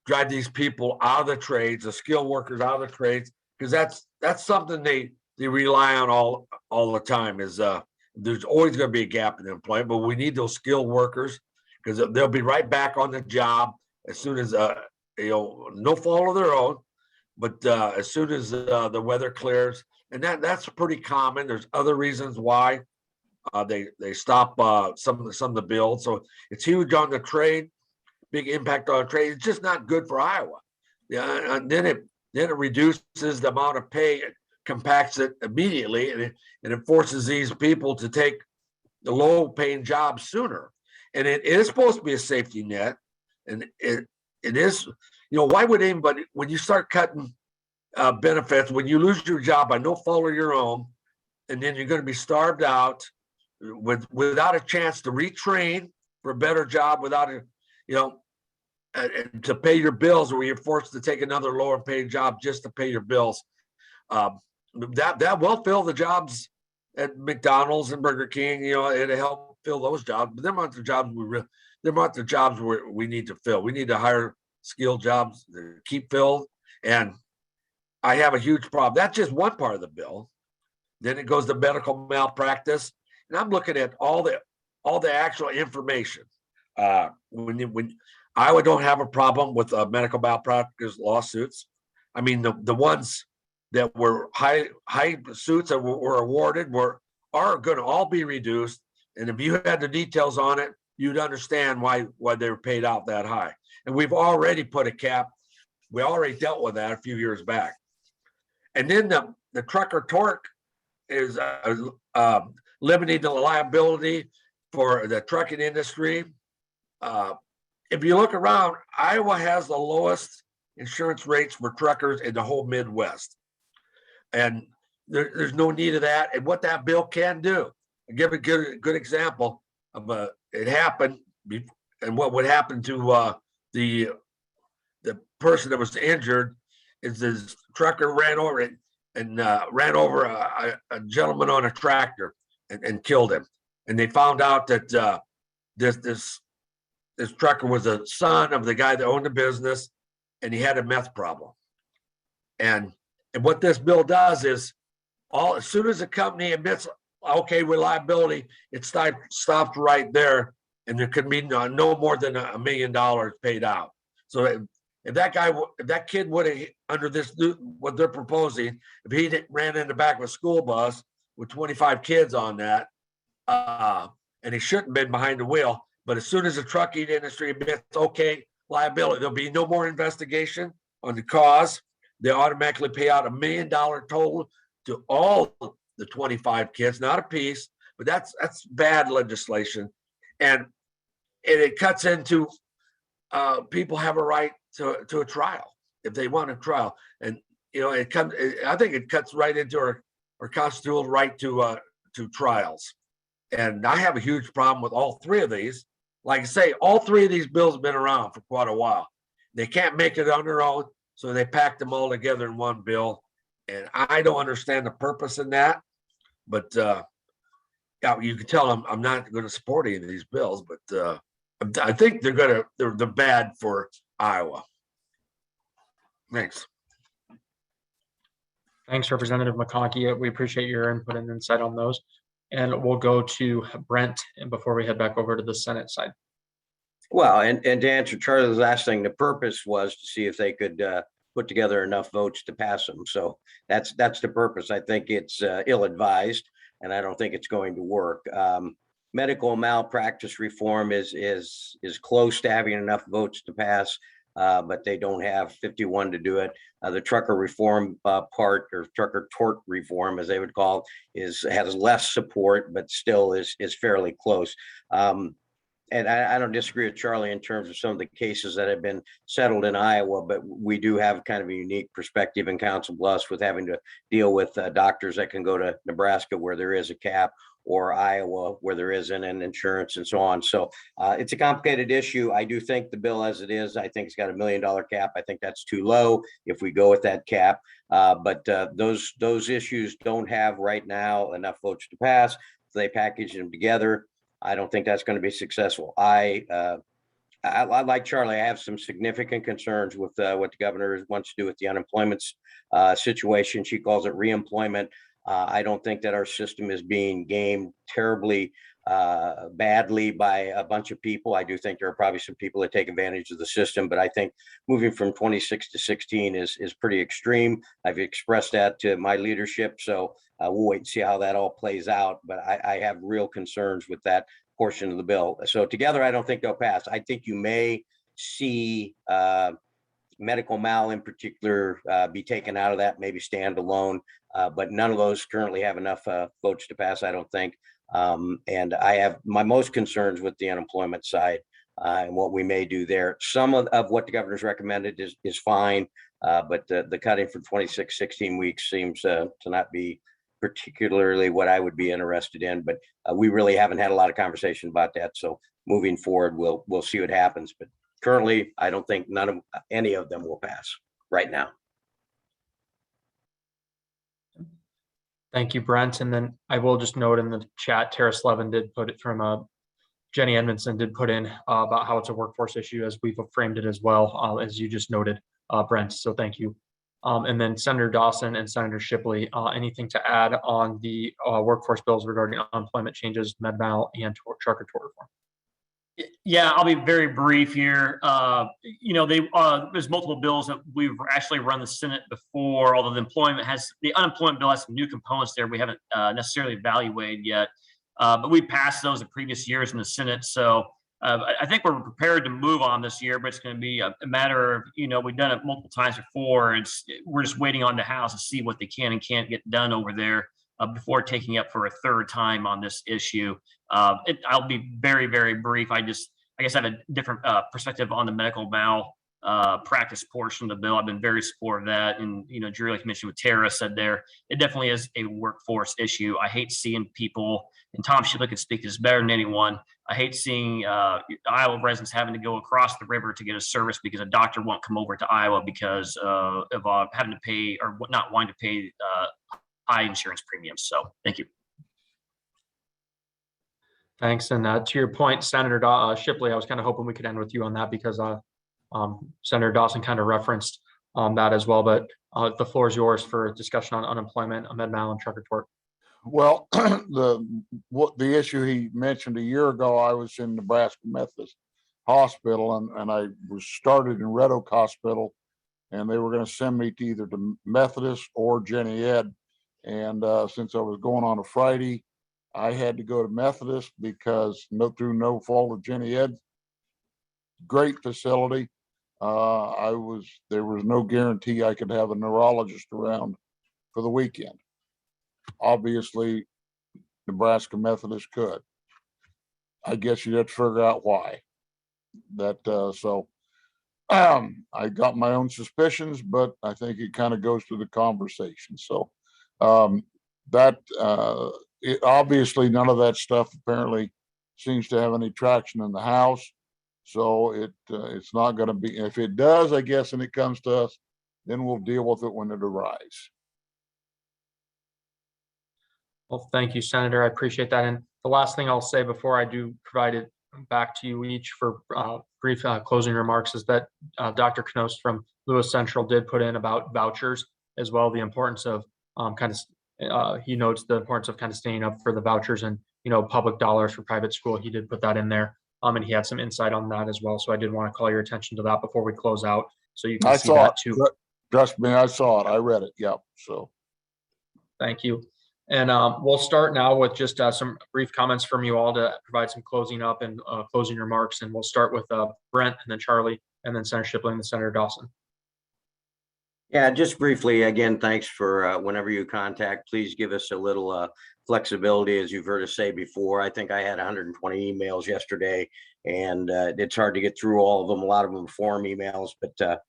drive these people out of the trades, the skilled workers out of the trades, because that's something they rely on all the time. Is there's always going to be a gap in employment, but we need those skilled workers, because they'll be right back on the job as soon as no fault of their own, but as soon as the weather clears. And that's pretty common. There's other reasons why they stop some of the builds. So it's huge on the trade, big impact on trade. It's just not good for Iowa. Yeah, and then it reduces the amount of pay, it compacts it immediately, and it forces these people to take the low-paying jobs sooner. And it is supposed to be a safety net, and it is. Why would anybody, when you start cutting benefits, when you lose your job by no fault of your own, and then you're going to be starved out without a chance to retrain for a better job, without to pay your bills, or you're forced to take another lower paid job just to pay your bills. That will fill the jobs at McDonald's and Burger King. It'll help fill those jobs, but they're not the jobs we need to fill. We need to hire skilled jobs to keep filled. And I have a huge problem. That's just one part of the bill. Then it goes to medical malpractice, and I'm looking at all the actual information. When Iowa don't have a problem with medical malpractice lawsuits. I mean, the ones that were high suits that were awarded are going to all be reduced. And if you had the details on it, you'd understand why they were paid out that high. And we've already put a cap. We already dealt with that a few years back. And then the trucker torque is limiting the liability for the trucking industry. If you look around, Iowa has the lowest insurance rates for truckers in the whole Midwest. And there's no need of that. And what that bill can do, I'll give a good example of it happened, and what would happen to the person that was injured is this trucker ran over a gentleman on a tractor and killed him. And they found out that this trucker was a son of the guy that owned the business, and he had a meth problem. And what this bill does is, as soon as the company admits, okay, with liability, it stops right there, and there could be no more than $1 million paid out. So if that kid would have, under this new, what they're proposing, if he ran in the back of a school bus with 25 kids on that, and he shouldn't have been behind the wheel, but as soon as the trucking industry admits, okay, liability, there'll be no more investigation on the cause. They automatically pay out $1 million total to all the 25 kids, not a piece, but that's bad legislation. And it cuts into people have a right to a trial if they want a trial. And I think it cuts right into our constitutional right to trials. And I have a huge problem with all three of these. Like I say, all three of these bills have been around for quite a while. They can't make it on their own, so they packed them all together in one bill. And I don't understand the purpose in that. But you can tell I'm not going to support any of these bills. But I think they're bad for Iowa. Thanks. Thanks, Representative McConkey. We appreciate your input and insight on those. And we'll go to Brent and before we head back over to the Senate side. Well, and to answer Charlie's last thing, the purpose was to see if they could put together enough votes to pass them. So that's the purpose. I think it's ill-advised, and I don't think it's going to work. Medical malpractice reform is close to having enough votes to pass, but they don't have 51 to do it. The trucker reform part, or trucker tort reform, as they would call it, has less support, but still is fairly close. And I don't disagree with Charlie in terms of some of the cases that have been settled in Iowa, but we do have kind of a unique perspective in Council Bluffs with having to deal with doctors that can go to Nebraska where there is a cap, or Iowa where there isn't, and insurance and so on. So it's a complicated issue. I do think the bill as it is, I think it's got $1 million cap. I think that's too low if we go with that cap. But those issues don't have right now enough votes to pass. If they package them together, I don't think that's going to be successful. I like Charlie. I have some significant concerns with what the governor wants to do with the unemployment situation. She calls it reemployment. I don't think that our system is being gamed terribly badly by a bunch of people. I do think there are probably some people that take advantage of the system, but I think moving from 26 to 16 is pretty extreme. I've expressed that to my leadership, so we'll wait and see how that all plays out. But I have real concerns with that portion of the bill. So together, I don't think they'll pass. I think you may see medical mal in particular be taken out of that, maybe stand alone, but none of those currently have enough votes to pass, I don't think. And I have my most concerns with the unemployment side and what we may do there. Some of what the governor's recommended is fine, but the cutting from 26, 16 weeks seems to not be particularly what I would be interested in. But we really haven't had a lot of conversation about that. So moving forward, we'll see what happens. But currently, I don't think any of them will pass right now. Thank you, Brent. And then I will just note in the chat, Tara Slevin did put it from Jenny Edmondson did put in about how it's a workforce issue, as we've framed it as well, as you just noted, Brent. So thank you. And then Senator Dawson and Senator Shipley, anything to add on the workforce bills regarding unemployment changes, med-mal, and trucker tort reform? Yeah, I'll be very brief here. There's multiple bills that we've actually run the Senate before, although the unemployment bill has some new components there we haven't necessarily evaluated yet. But we passed those in previous years in the Senate. So I think we're prepared to move on this year, but it's going to be a matter of, we've done it multiple times before. We're just waiting on the House to see what they can and can't get done over there before taking up for a third time on this issue. I'll be very, very brief. I guess I have a different perspective on the medical malpractice portion of the bill. I've been very supportive of that. And, Drew, like you mentioned, what Tara said there, it definitely is a workforce issue. I hate seeing people, and Tom Shipley can speak to this better than anyone. I hate seeing Iowa residents having to go across the river to get a service because a doctor won't come over to Iowa because of having to pay or not wanting to pay high insurance premiums. So thank you. Thanks. And to your point, Senator Shipley, I was kind of hoping we could end with you on that because Senator Dawson kind of referenced that as well. But the floor is yours for discussion on unemployment, med-mal, and trucker tort. Well, the issue he mentioned a year ago, I was in Nebraska Methodist Hospital, and I was started in Red Oak Hospital, and they were going to send me to either to Methodist or Jenny Ed. And since I was going on a Friday, I had to go to Methodist because through no fault of Jenny Ed, great facility. There was no guarantee I could have a neurologist around for the weekend. Obviously, Nebraska Methodist could. I guess you'd have to figure out why. I got my own suspicions, but I think it kind of goes to the conversation. So obviously none of that stuff apparently seems to have any traction in the House. So it's not going to be. If it does, I guess, and it comes to us, then we'll deal with it when it arrives. Well, thank you, Senator. I appreciate that. And the last thing I'll say before I do provide it back to you each for brief closing remarks is that Dr. Knost from Lewis Central did put in about vouchers as well, the importance of he notes the importance of kind of staying up for the vouchers and, public dollars for private school. He did put that in there. And he had some insight on that as well. So I did want to call your attention to that before we close out. So you can see that too. Trust me, I saw it. I read it. Yep. So. Thank you. And we'll start now with just some brief comments from you all to provide some closing up and closing remarks. And we'll start with Brent and then Charlie and then Senator Shipley and then Senator Dawson. Yeah, just briefly, again, thanks for whenever you contact, please give us a little flexibility, as you've heard us say before. I think I had 120 emails yesterday, and it's hard to get through all of them. A lot of them form emails, but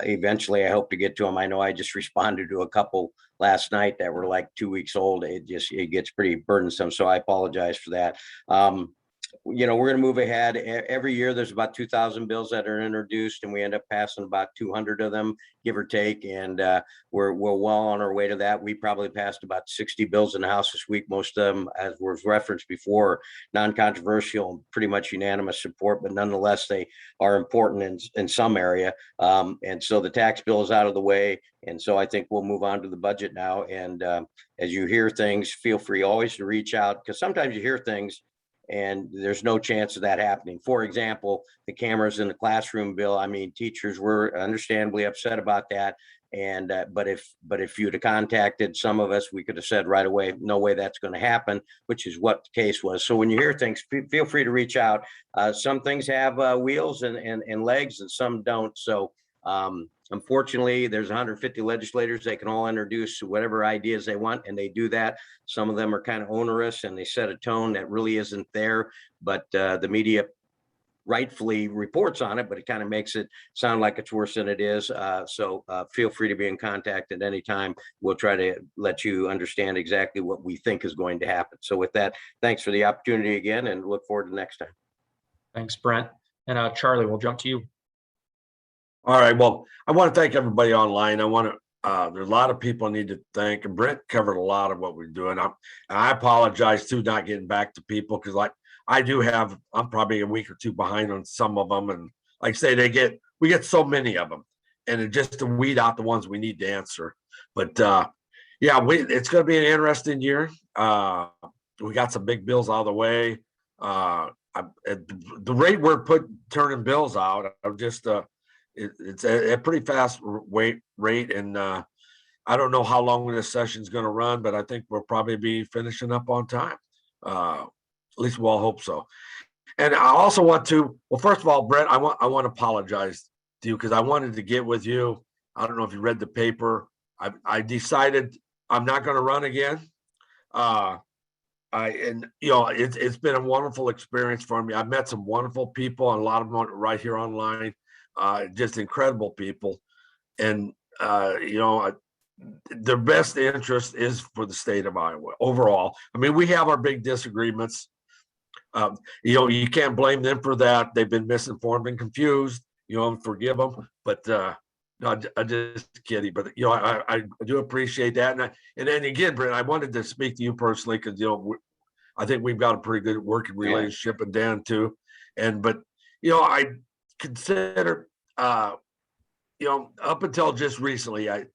eventually I hope to get to them. I know I just responded to a couple last night that were like 2 weeks old. It gets pretty burdensome, so I apologize for that. We're going to move ahead. Every year there's about 2,000 bills that are introduced, and we end up passing about 200 of them, give or take. And we're well on our way to that. We probably passed about 60 bills in the House this week. Most of them, as was referenced before, non-controversial, pretty much unanimous support, but nonetheless, they are important in some area. And so the tax bill is out of the way. And so I think we'll move on to the budget now. And as you hear things, feel free always to reach out, because sometimes you hear things and there's no chance of that happening. For example, the cameras in the classroom bill. I mean, teachers were understandably upset about that. And but if you'd have contacted some of us, we could have said right away, no way that's going to happen, which is what the case was. So when you hear things, feel free to reach out. Some things have wheels and legs, and some don't. So unfortunately, there's 150 legislators. They can all introduce whatever ideas they want, and they do that. Some of them are kind of onerous, and they set a tone that really isn't there, but the media rightfully reports on it, but it kind of makes it sound like it's worse than it is. So feel free to be in contact at any time. We'll try to let you understand exactly what we think is going to happen. So with that, thanks for the opportunity again, and look forward to next time. Thanks, Brent. And Charlie, we'll jump to you. All right. Well, I want to thank everybody online. There's a lot of people I need to thank, and Brent covered a lot of what we're doing. I apologize too, not getting back to people, because I'm probably a week or two behind on some of them. And like I say, we get so many of them, and it just to weed out the ones we need to answer. But it's going to be an interesting year. We got some big bills out of the way. At the rate we're turning bills out, I'm just, it's a pretty fast rate, and I don't know how long this session is going to run, but I think we'll probably be finishing up on time. At least we'll hope so. And I also want to, well, first of all, Brent, I want to apologize to you, because I wanted to get with you. I don't know if you read the paper. I decided I'm not going to run again. It's been a wonderful experience for me. I've met some wonderful people, and a lot of them right here online. Just incredible people, and their best interest is for the state of Iowa overall. I mean, we have our big disagreements. You can't blame them for that. They've been misinformed and confused. Forgive them. But no, I'm just kidding. But I do appreciate that. And then again, Brent, I wanted to speak to you personally, because I think we've got a pretty good working relationship, and Dan too. But I consider up until just recently, I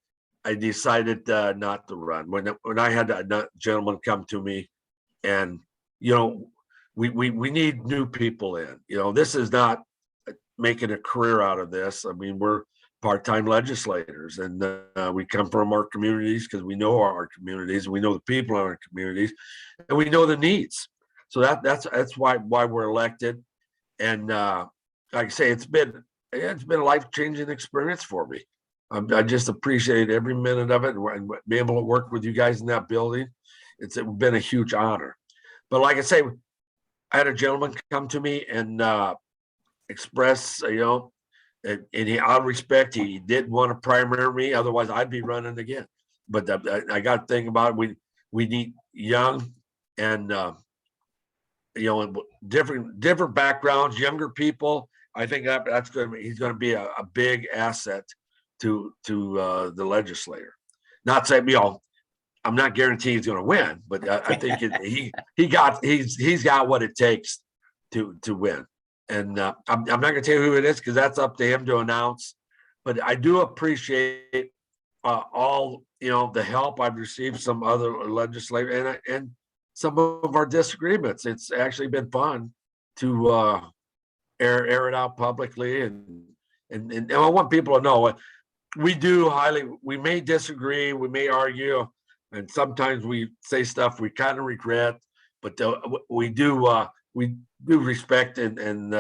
decided not to run. When I had a gentleman come to me, and we need new people in. This is not making a career out of this. I mean, we're part-time legislators, and we come from our communities, because we know our communities, we know the people in our communities, and we know the needs. So that's why we're elected. And like I say, it's been a life-changing experience for me. I just appreciate every minute of it, and be able to work with you guys in that building. It's been a huge honor. But like I say, I had a gentleman come to me and express, out of respect, he didn't want to primary me. Otherwise, I'd be running again. But I got to think about it. We need young and different backgrounds, younger people. I think he's going to be a big asset to the legislator. Not saying I'm not guaranteeing he's going to win, but I think he's got what it takes to win. And I'm not going to tell you who it is, because that's up to him to announce. but I do appreciate all, the help I've received, some other legislators and some of our disagreements. It's actually been fun to air it out publicly, and I want people to know we may disagree, we may argue, and sometimes we say stuff we kind of regret, but we do respect and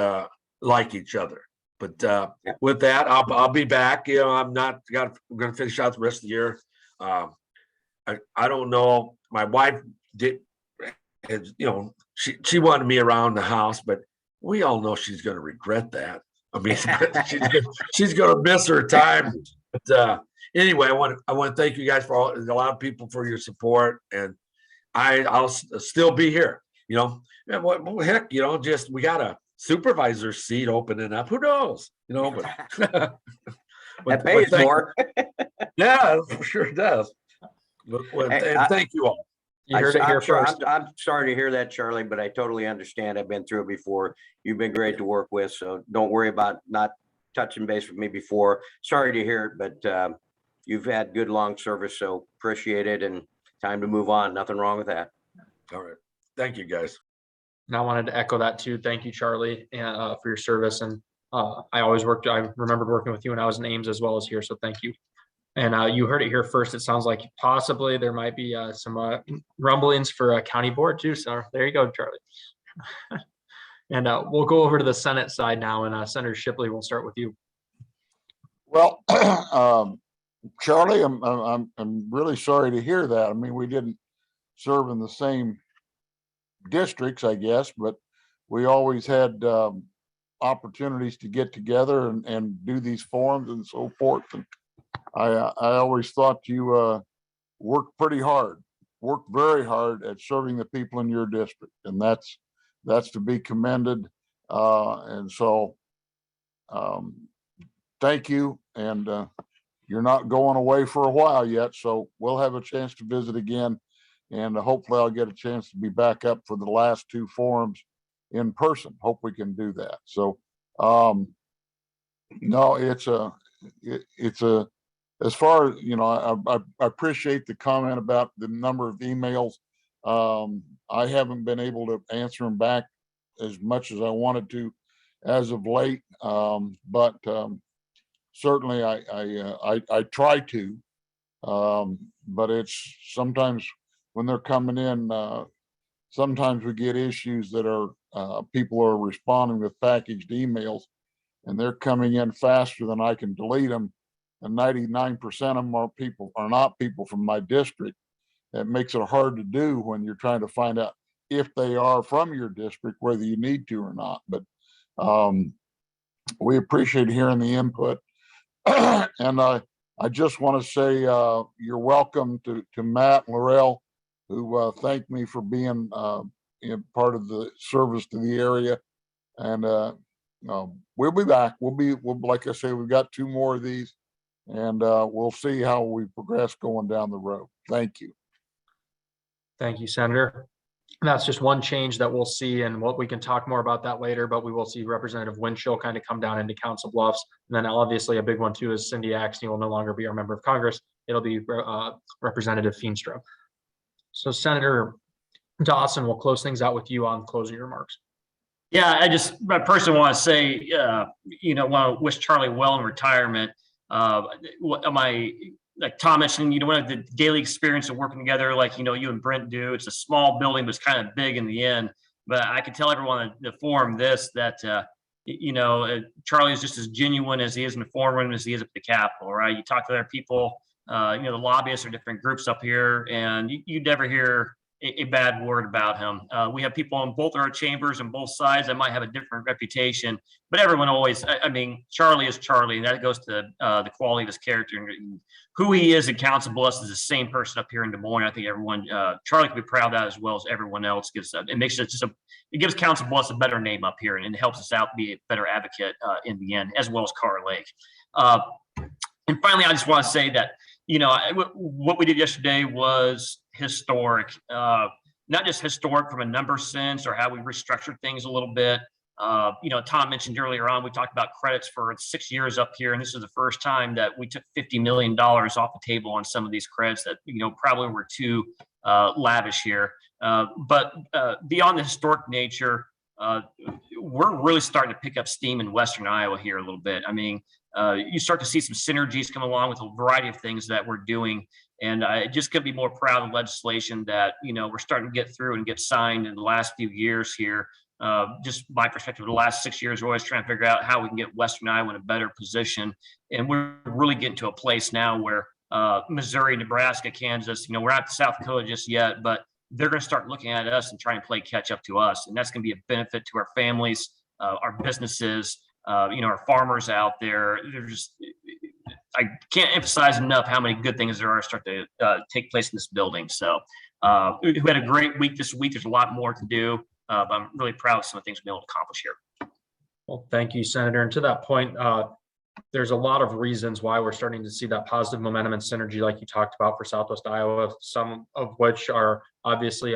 like each other. But with that, I'll be back. I'm going to finish out the rest of the year. I don't know. My wife she wanted me around the house, but we all know she's going to regret that. I mean, she's going to miss her time. But anyway, I want to thank you guys a lot of people for your support, and I'll still be here. What heck, just we got a supervisor seat opening up. Who knows? But That pays more. Yeah, for sure it does. And thank you all. You heard it here first. I'm sorry to hear that, Charlie, but I totally understand. I've been through it before. You've been great to work with, so don't worry about not touching base with me before. Sorry to hear it, but you've had good long service, so appreciate it, and time to move on. Nothing wrong with that. All right. Thank you, guys. And I wanted to echo that too. Thank you, Charlie, for your service. And I remembered working with you when I was in Ames as well as here. So thank you. And you heard it here first. It sounds like possibly there might be some rumblings for a county board too. So there you go, Charlie. And we'll go over to the Senate side now. And Senator Shipley, we'll start with you. Well, Charlie, I'm really sorry to hear that. I mean, we didn't serve in the same districts, I guess, but we always had opportunities to get together and do these forums and so forth. And I always thought you worked very hard at serving the people in your district, and that's to be commended. And so thank you. And you're not going away for a while yet, so we'll have a chance to visit again. And hopefully I'll get a chance to be back up for the last two forums in person. Hope we can do that. So, no, it's as far as, I appreciate the comment about the number of emails. I haven't been able to answer them back as much as I wanted to as of late. But certainly I try to, but it's sometimes when they're coming in, sometimes we get issues that are people are responding with packaged emails, and they're coming in faster than I can delete them. And 99% of them are not people from my district. It makes it hard to do when you're trying to find out if they are from your district, whether you need to or not. But we appreciate hearing the input. And I just want to say you're welcome to Matt and Laurel, who thanked me for being part of the service to the area. And we'll be back. We'll like I say, we've got two more of these, and we'll see how we progress going down the road. Thank you. Thank you, Senator. That's just one change that we'll see, and what we can talk more about that later, but we will see Representative Winchell kind of come down into Council Bluffs. And then obviously a big one too is Cindy Axney will no longer be our member of Congress. It'll be Representative Feenstra. So Senator Dawson, we'll close things out with you on closing remarks. Yeah, I personally want to say, want to wish Charlie well in retirement. Like Tom mentioned, the daily experience of working together, like, you and Brent do. It's a small building, but it's kind of big in the end. But I can tell everyone in the forum that Charlie is just as genuine as he is in the forum as he is at the Capitol, right? You talk to other people, the lobbyists or different groups up here, and you never hear a bad word about him. We have people in both our chambers and both sides that might have a different reputation, but everyone always, Charlie is Charlie, and that goes to the quality of his character and who he is in Council Bluffs is the same person up here in Des Moines. I think everyone, Charlie can be proud of that as well as everyone else. It gives Council Bluffs a better name up here, and it helps us out be a better advocate in the end, as well as Carr Lake. And finally, I just want to say that, what we did yesterday was historic, not just historic from a number sense or how we restructured things a little bit, Tom mentioned earlier on, we talked about credits for 6 years up here, and this is the first time that we took $50 million off the table on some of these credits that, probably were too lavish here. But beyond the historic nature, we're really starting to pick up steam in Western Iowa here a little bit. I mean, you start to see some synergies come along with a variety of things that we're doing. And I just could be more proud of the legislation that, we're starting to get through and get signed in the last few years here. Just my perspective, the last 6 years, we're always trying to figure out how we can get Western Iowa in a better position. And we're really getting to a place now where Missouri, Nebraska, Kansas, we're not South Dakota just yet, but they're going to start looking at us and try and play catch up to us. And that's going to be a benefit to our families, our businesses, our farmers out there. They're just, I can't emphasize enough how many good things there are start to take place in this building. So we had a great week this week. There's a lot more to do. But I'm really proud of some of the things we've been able to accomplish here. Well, thank you, Senator. And to that point, there's a lot of reasons why we're starting to see that positive momentum and synergy like you talked about for Southwest Iowa, some of which are obviously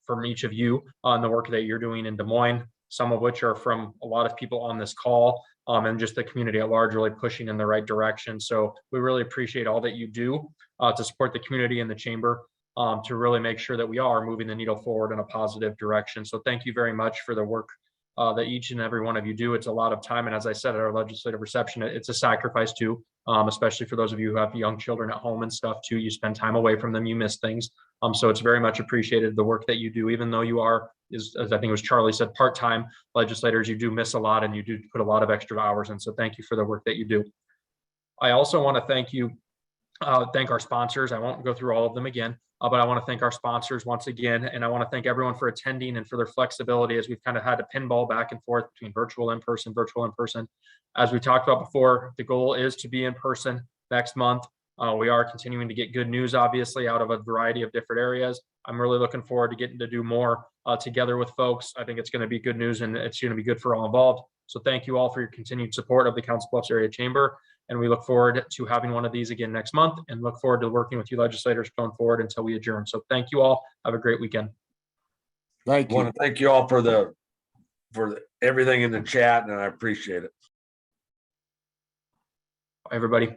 from each of you on the work that you're doing in Des Moines, some of which are from a lot of people on this call, and just the community at large really pushing in the right direction. So we really appreciate all that you do to support the community and the chamber, to really make sure that we are moving the needle forward in a positive direction. So thank you very much for the work that each and every one of you do. It's a lot of time. And as I said at our legislative reception, it's a sacrifice too, especially for those of you who have young children at home and stuff too. You spend time away from them, you miss things. So it's very much appreciated, the work that you do, even though you are, as I think it was Charlie said, part-time legislators, you do miss a lot and you do put a lot of extra hours in. So thank you for the work that you do. I also want to thank our sponsors. I won't go through all of them again. But I want to thank our sponsors once again, and I want to thank everyone for attending and for their flexibility as we've kind of had to pinball back and forth between virtual, in person. As we talked about before, the goal is to be in person next month. We are continuing to get good news, obviously, out of a variety of different areas. I'm really looking forward to getting to do more together with folks. I think it's going to be good news and it's going to be good for all involved. So thank you all for your continued support of the Council Bluffs Area Chamber. And we look forward to having one of these again next month and look forward to working with you legislators going forward until we adjourn. So thank you all. Have a great weekend. Thank I you. want to thank you all for everything in the chat, and I appreciate it. Bye, everybody.